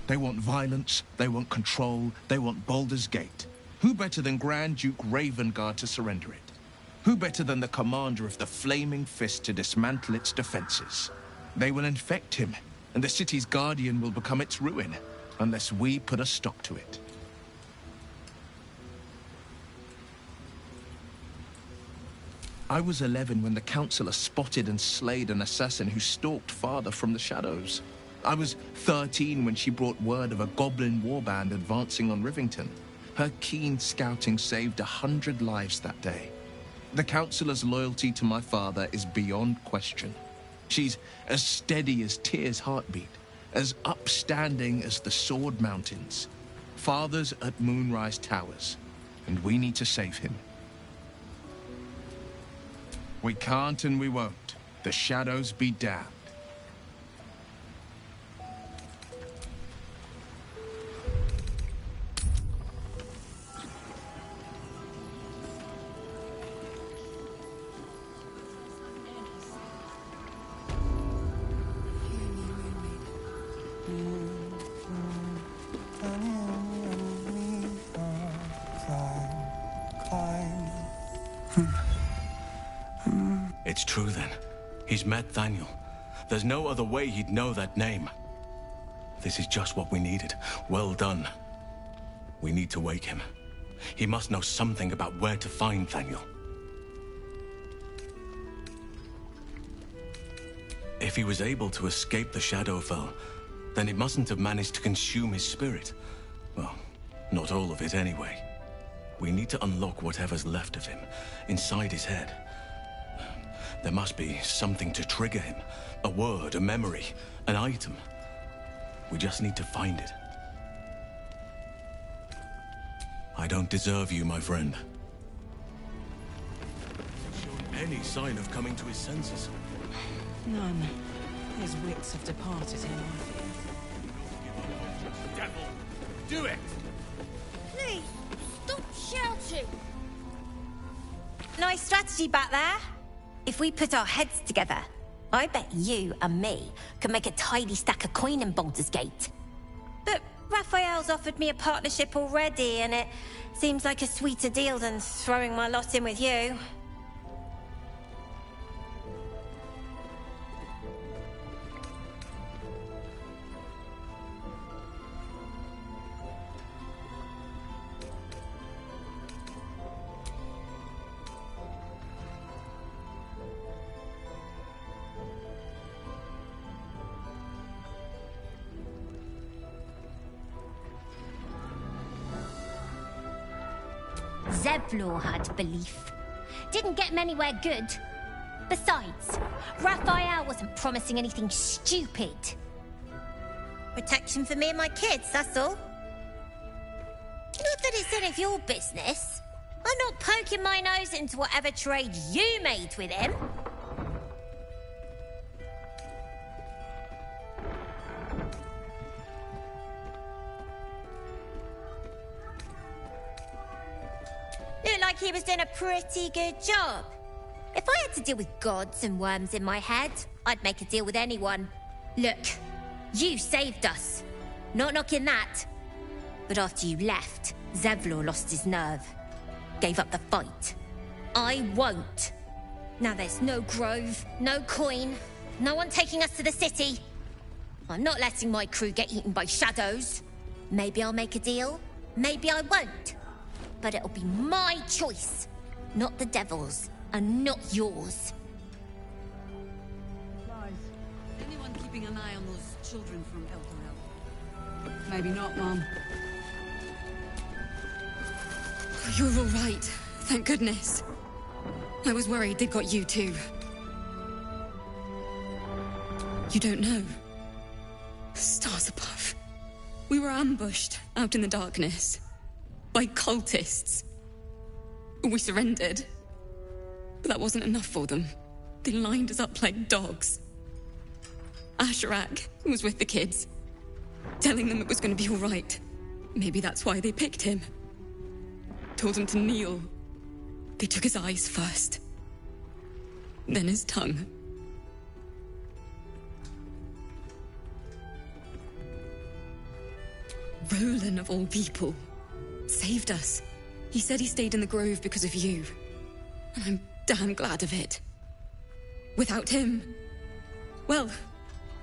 They want violence, they want control, they want Baldur's Gate. Who better than Grand Duke Ravengard to surrender it? Who better than the commander of the Flaming Fist to dismantle its defenses? They will infect him, and the city's guardian will become its ruin, unless we put a stop to it. I was 11 when the Councillor spotted and slayed an assassin who stalked Father from the shadows. I was 13 when she brought word of a goblin warband advancing on Rivington. Her keen scouting saved 100 lives that day. The Councillor's loyalty to my father is beyond question. She's as steady as Tyr's heartbeat, as upstanding as the Sword Mountains. Father's at Moonrise Towers, and we need to save him. We can't and we won't. The shadows be damned. It's true then. He's met Thaniel. There's no other way he'd know that name. This is just what we needed. Well done. We need to wake him. He must know something about where to find Thaniel. If he was able to escape the Shadowfell, then it mustn't have managed to consume his spirit. Well, not all of it anyway. We need to unlock whatever's left of him, inside his head. There must be something to trigger him. A word, a memory, an item. We just need to find it. I don't deserve you, my friend. Shown any sign of coming to his senses? None. His wits have departed him, I fear. Devil! Do it! Please, stop shouting! Nice strategy back there. If we put our heads together, I bet you and me can make a tidy stack of coin in Baldur's Gate. But Raphael's offered me a partnership already, and it seems like a sweeter deal than throwing my lot in with you. Zevlor had belief. Didn't get him anywhere good. Besides, Raphael wasn't promising anything stupid. Protection for me and my kids, that's all. that it's none of your business. I'm not poking my nose into whatever trade you made with him. Looked like he was doing a pretty good job. If I had to deal with gods and worms in my head, I'd make a deal with anyone. Look, you saved us. Not knocking that. But after you left, Zevlor lost his nerve. Gave up the fight. I won't. Now there's no grove, no coin, no one taking us to the city. I'm not letting my crew get eaten by shadows. Maybe I'll make a deal, maybe I won't. But it'll be my choice, not the devil's, and not yours. Anyone keeping an eye on those children from El Dorel? Maybe not, Mom. You're all right. Thank goodness. I was worried they'd got you too. You don't know. Stars above. We were ambushed out in the darkness. By cultists. We surrendered. But that wasn't enough for them. They lined us up like dogs. Asherak was with the kids. Telling them it was going to be all right. Maybe that's why they picked him. Told him to kneel. They took his eyes first. Then his tongue. Roland, of all people, saved us. He said he stayed in the grove because of you. And I'm damn glad of it. Without him, well,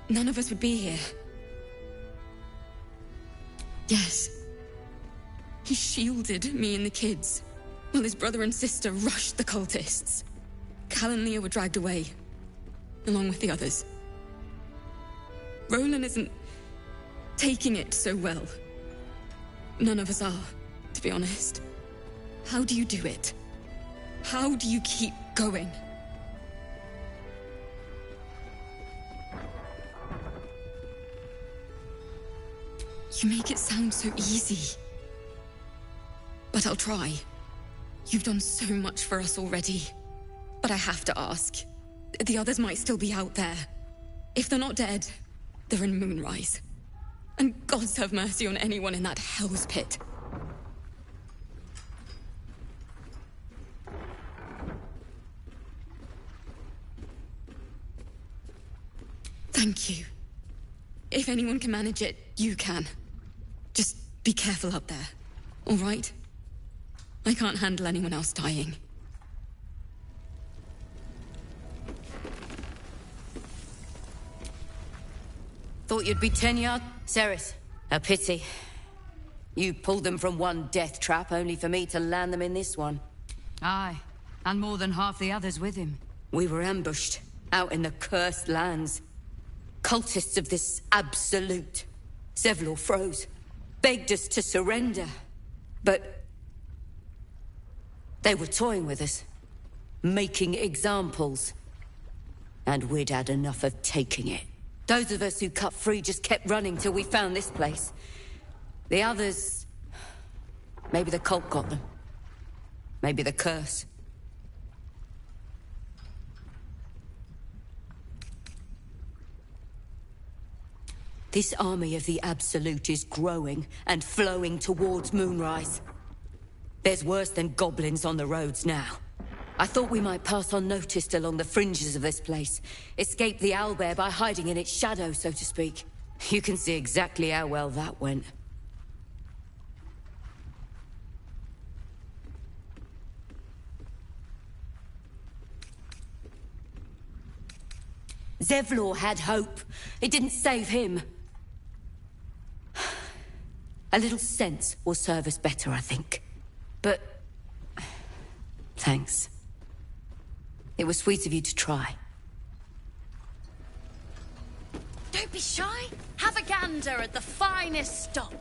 none of us would be here. Yes. He shielded me and the kids, while his brother and sister rushed the cultists. Cal and Leah were dragged away, along with the others. Roland isn't taking it so well. None of us are, to be honest. How do you do it? How do you keep going? You make it sound so easy. But I'll try. You've done so much for us already. But I have to ask. The others might still be out there. If they're not dead, they're in Moonrise. And gods have mercy on anyone in that hell's pit. Thank you. If anyone can manage it, you can. Just be careful out there, all right? I can't handle anyone else dying. Thought you'd be 10 yards. Ceres, a pity. You pulled them from one death trap, only for me to land them in this one. Aye, and more than half the others with him. We were ambushed, out in the cursed lands. Cultists of this absolute. Zevlor froze, begged us to surrender. But they were toying with us, making examples. And we'd had enough of taking it. Those of us who cut free just kept running till we found this place. The others... maybe the cult got them. Maybe the curse. This army of the Absolute is growing and flowing towards Moonrise. There's worse than goblins on the roads now. I thought we might pass unnoticed along the fringes of this place. Escape the owlbear by hiding in its shadow, so to speak. You can see exactly how well that went. Zevlor had hope. It didn't save him. A little sense will serve us better, I think. But... thanks. It was sweet of you to try. Don't be shy. Have a gander at the finest stock.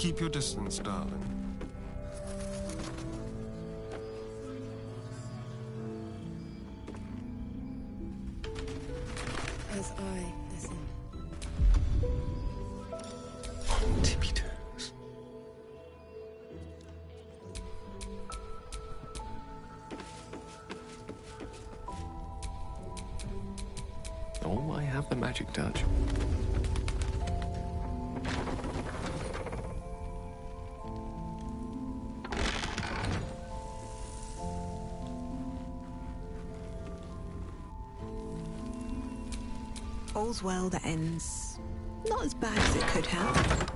Keep your distance, darling. As I listen. Tippy toes. Oh, I have the magic touch. All's well that ends not as bad as it could have.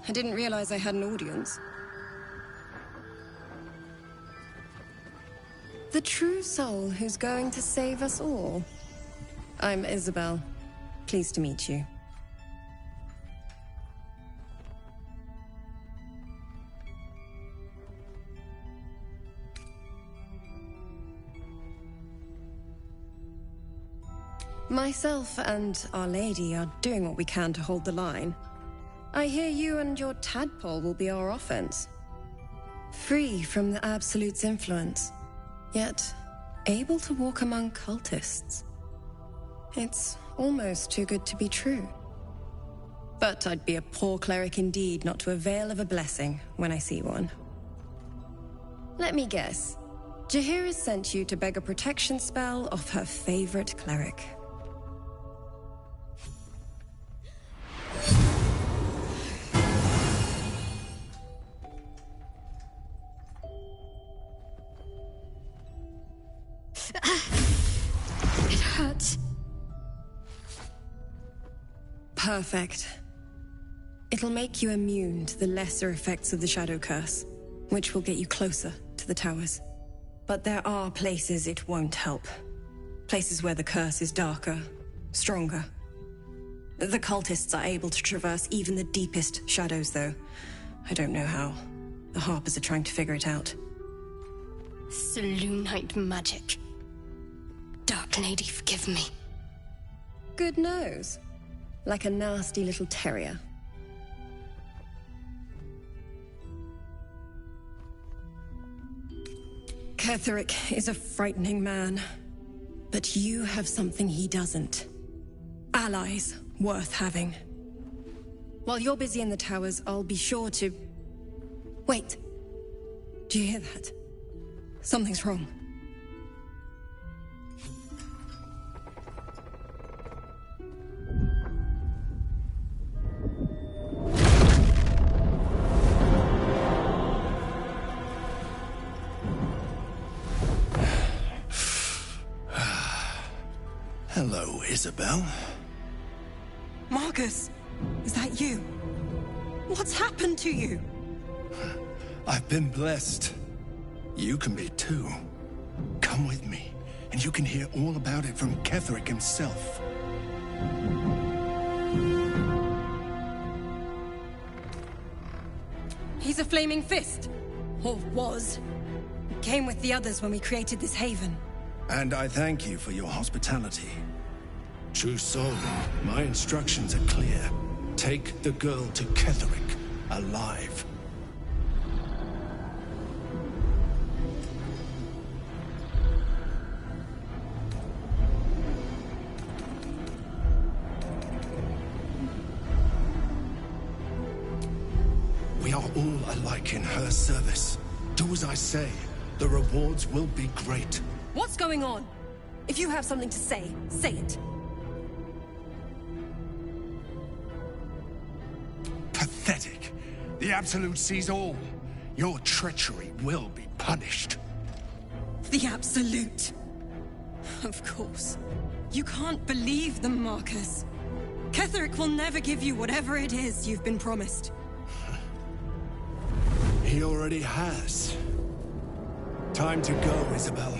I didn't realize I had an audience. The true soul who's going to save us all. I'm Isabel. Pleased to meet you. Myself and Our Lady are doing what we can to hold the line. I hear you and your tadpole will be our offense. Free from the Absolute's influence, yet able to walk among cultists. It's almost too good to be true. But I'd be a poor cleric indeed not to avail of a blessing when I see one. Let me guess. Jaheira's sent you to beg a protection spell off her favorite cleric. It hurts. Perfect. It'll make you immune to the lesser effects of the Shadow Curse, which will get you closer to the towers. But there are places it won't help. Places where the curse is darker, stronger. The cultists are able to traverse even the deepest shadows, though. I don't know how. The Harpers are trying to figure it out. Selûnite magic. Dark Lady, forgive me. Good nose. Like a nasty little terrier. Ketheric is a frightening man. But you have something he doesn't. Allies worth having. While you're busy in the towers, I'll be sure to... Wait. Do you hear that? Something's wrong. Hello, Isabel. Marcus, is that you? What's happened to you? I've been blessed. You can be too. Come with me, and you can hear all about it from Ketheric himself. He's a flaming fist. Or was. He came with the others when we created this haven. And I thank you for your hospitality. True soul, my instructions are clear. Take the girl to Ketheric, alive. We are all alike in her service. Do as I say. The rewards will be great. What's going on? If you have something to say it. Pathetic. The Absolute sees all. Your treachery will be punished. The Absolute. Of course. You can't believe them, Marcus. Ketherick will never give you whatever it is you've been promised. He already has. Time to go, Isabel.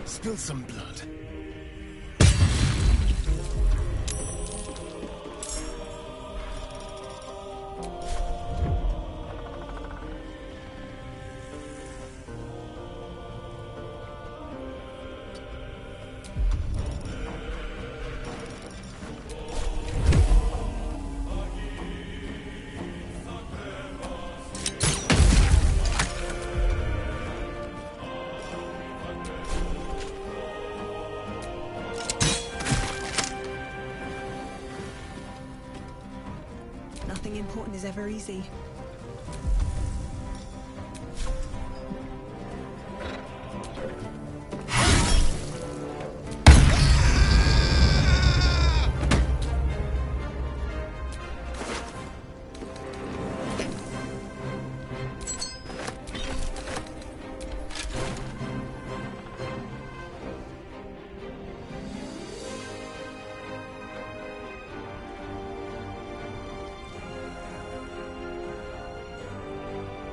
Spill some blood. Nothing important is ever easy.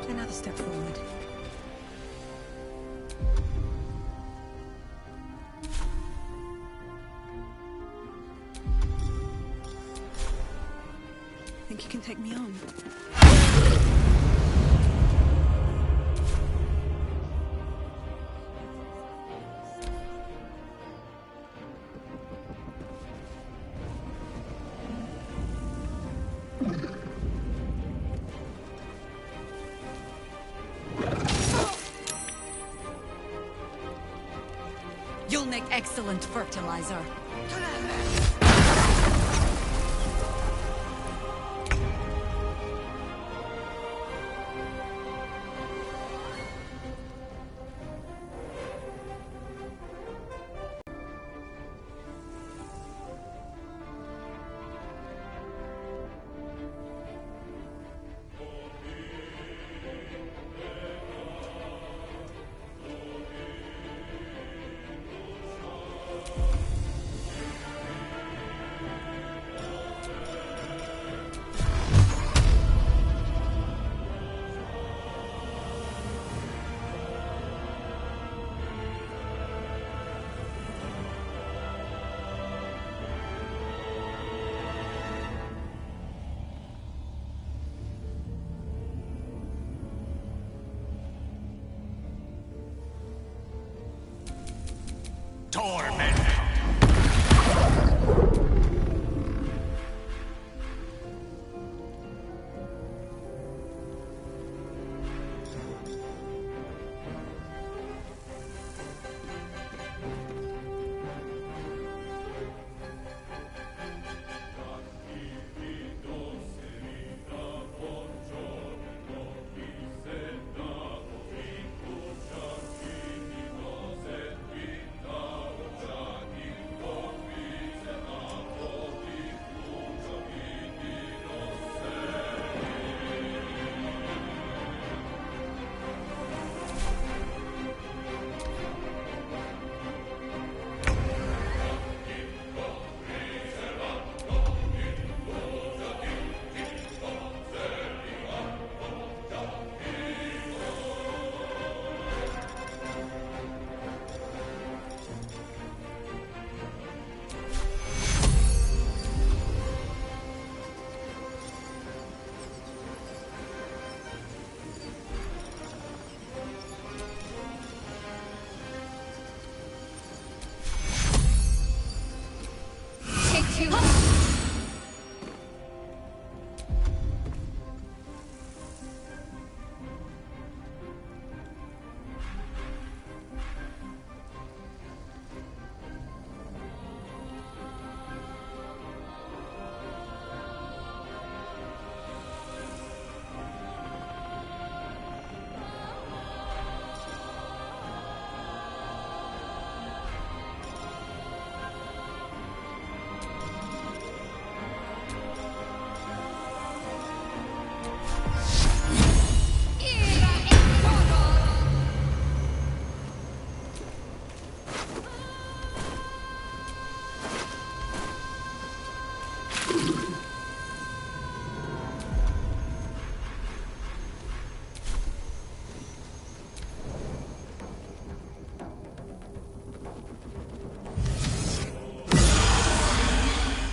Another step forward. Think you can take me on? You'll make excellent fertilizer.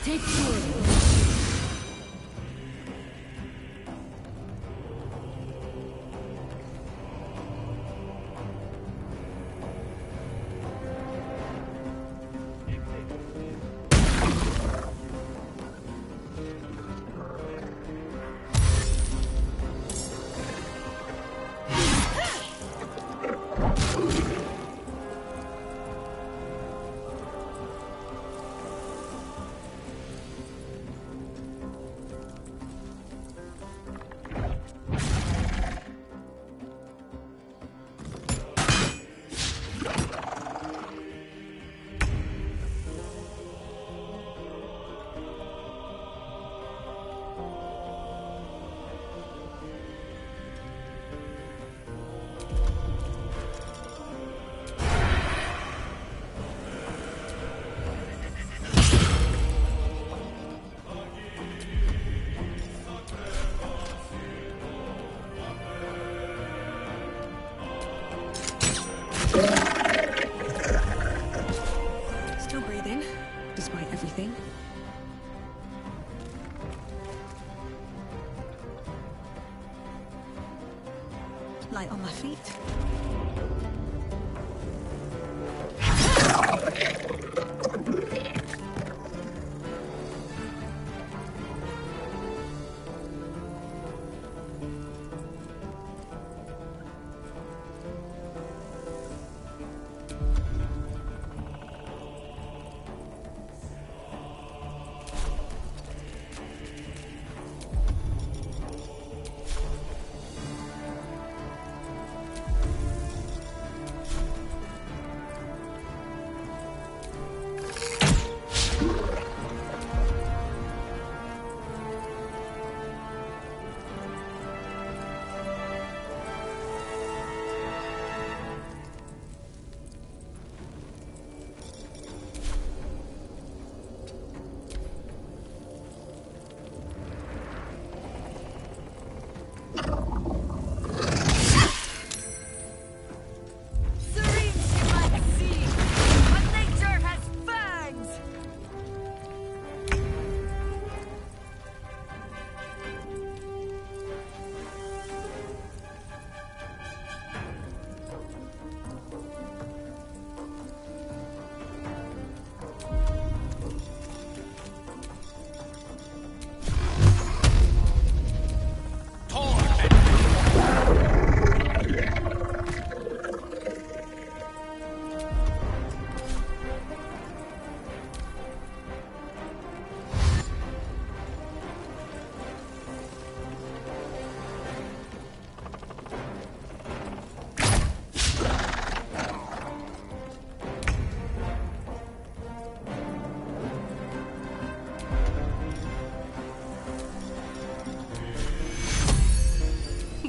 Take care. Still breathing, despite everything. Light on my feet.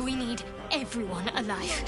We need everyone alive.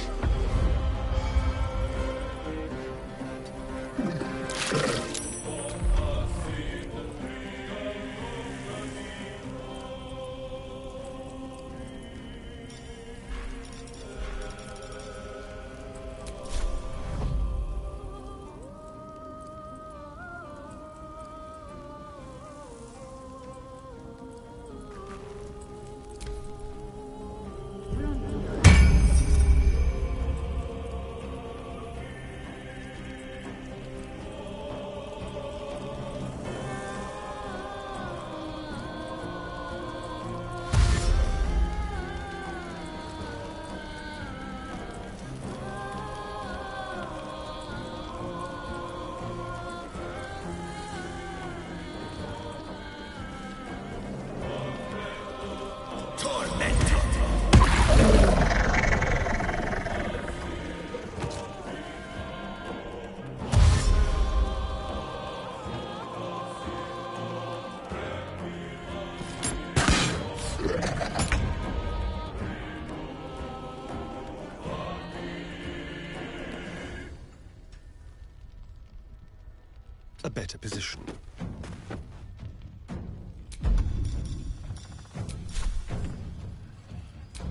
position.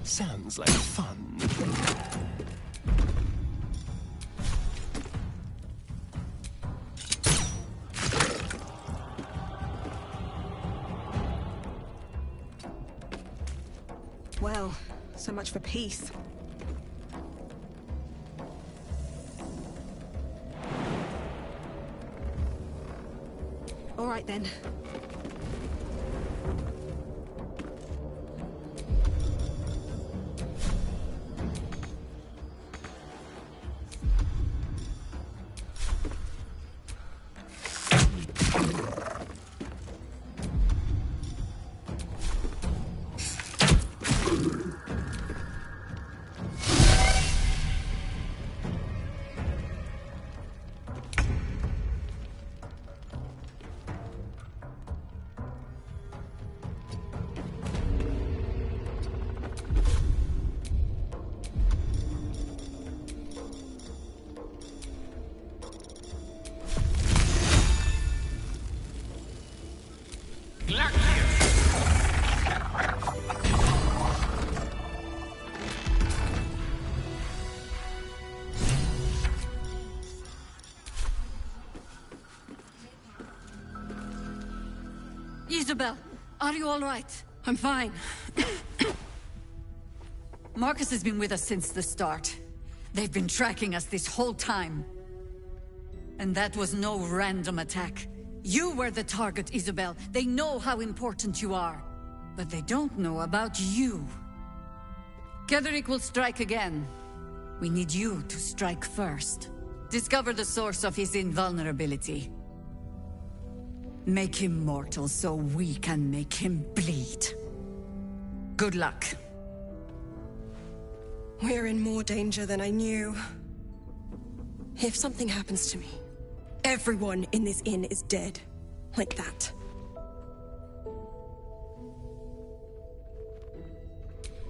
Sounds like fun. Well, so much for peace. All right then. Isabel, are you all right? I'm fine. Marcus has been with us since the start. They've been tracking us this whole time. And that was no random attack. You were the target, Isabel. They know how important you are. But they don't know about you. Ketherick will strike again. We need you to strike first. Discover the source of his invulnerability. Make him mortal so we can make him bleed. Good luck. We're in more danger than I knew. If something happens to me, everyone in this inn is dead. Like that.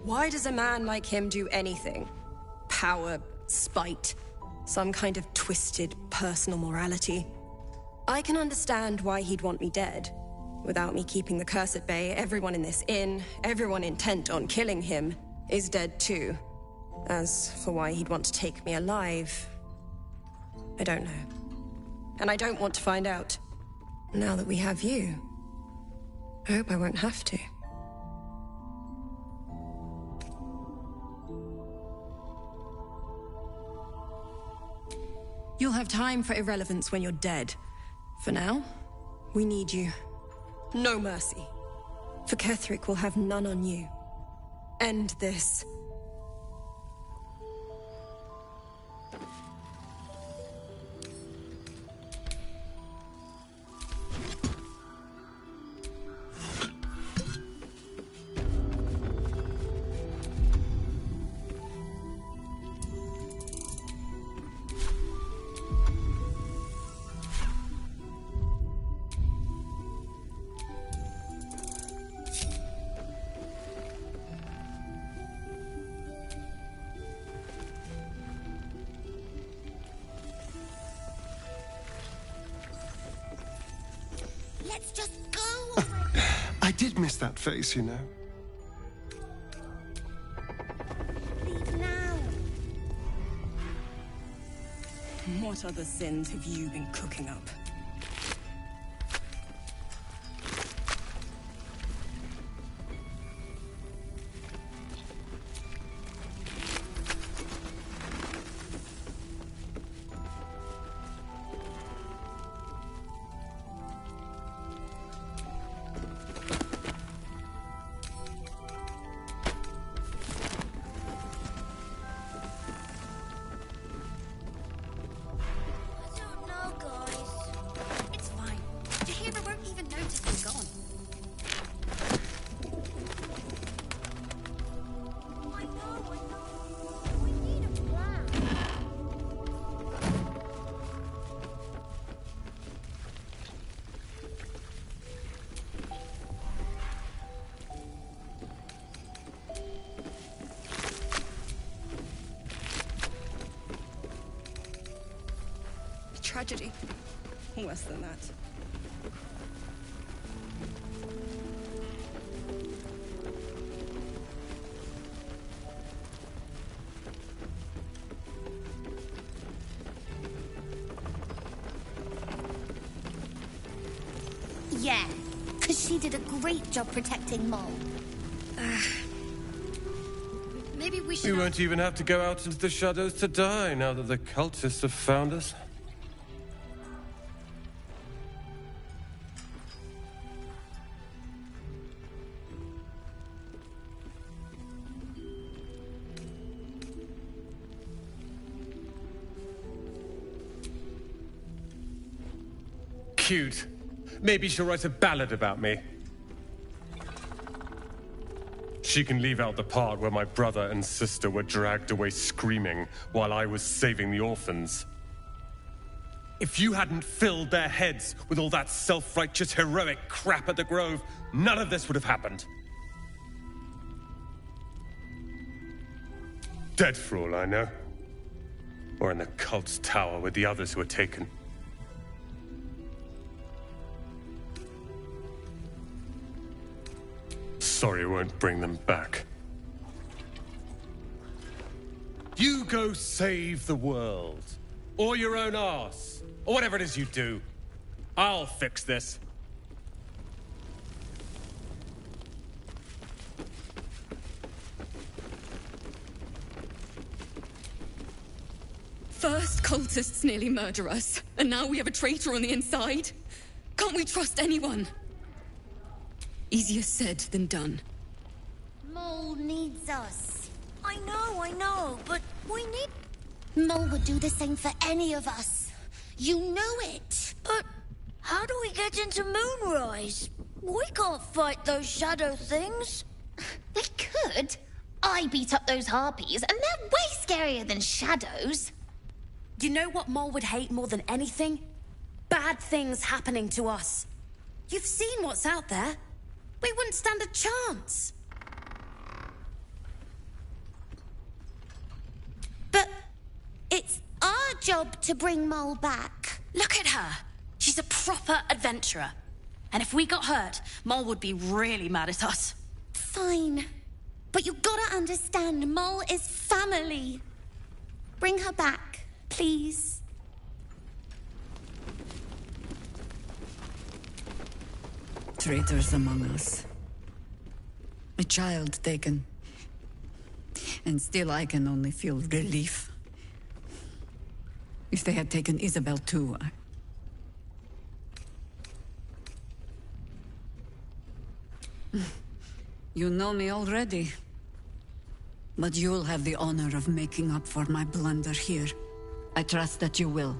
Why does a man like him do anything? Power, spite, some kind of twisted personal morality. I can understand why he'd want me dead. Without me keeping the curse at bay, everyone in this inn, everyone intent on killing him, is dead too. As for why he'd want to take me alive, I don't know. And I don't want to find out. Now that we have you, I hope I won't have to. You'll have time for irrelevance when you're dead. For now, we need you. No mercy. For Ketherick will have none on you. End this. Let's just go! I did miss that face, you know. Leave now. What other sins have you been cooking up? Tragedy. Worse than that. Yeah, because she did a great job protecting Mol. Maybe we should... We won't even have to go out into the shadows to die now that the cultists have found us. Cute. Maybe she'll write a ballad about me. She can leave out the part where my brother and sister were dragged away screaming while I was saving the orphans. If you hadn't filled their heads with all that self-righteous, heroic crap at the Grove, none of this would have happened. Dead for all I know. Or in the cult's tower with the others who were taken. Sorry, won't bring them back. You go save the world. Or your own arse. Or whatever it is you do. I'll fix this. First, cultists nearly murder us, and now we have a traitor on the inside. Can't we trust anyone? Easier said than done. Mol needs us. I know, but we need... Mol would do the same for any of us. You know it. But how do we get into Moonrise? We can't fight those shadow things. We could. I beat up those harpies, and they're way scarier than shadows. You know what Mol would hate more than anything? Bad things happening to us. You've seen what's out there. We wouldn't stand a chance. But it's our job to bring Mol back. Look at her. She's a proper adventurer. And if we got hurt, Mol would be really mad at us. Fine. But you gotta understand, Mol is family. Bring her back, please. Traitors among us. A child taken. And still I can only feel relief. If they had taken Isabel too, You know me already. But you'll have the honor of making up for my blunder here. I trust that you will.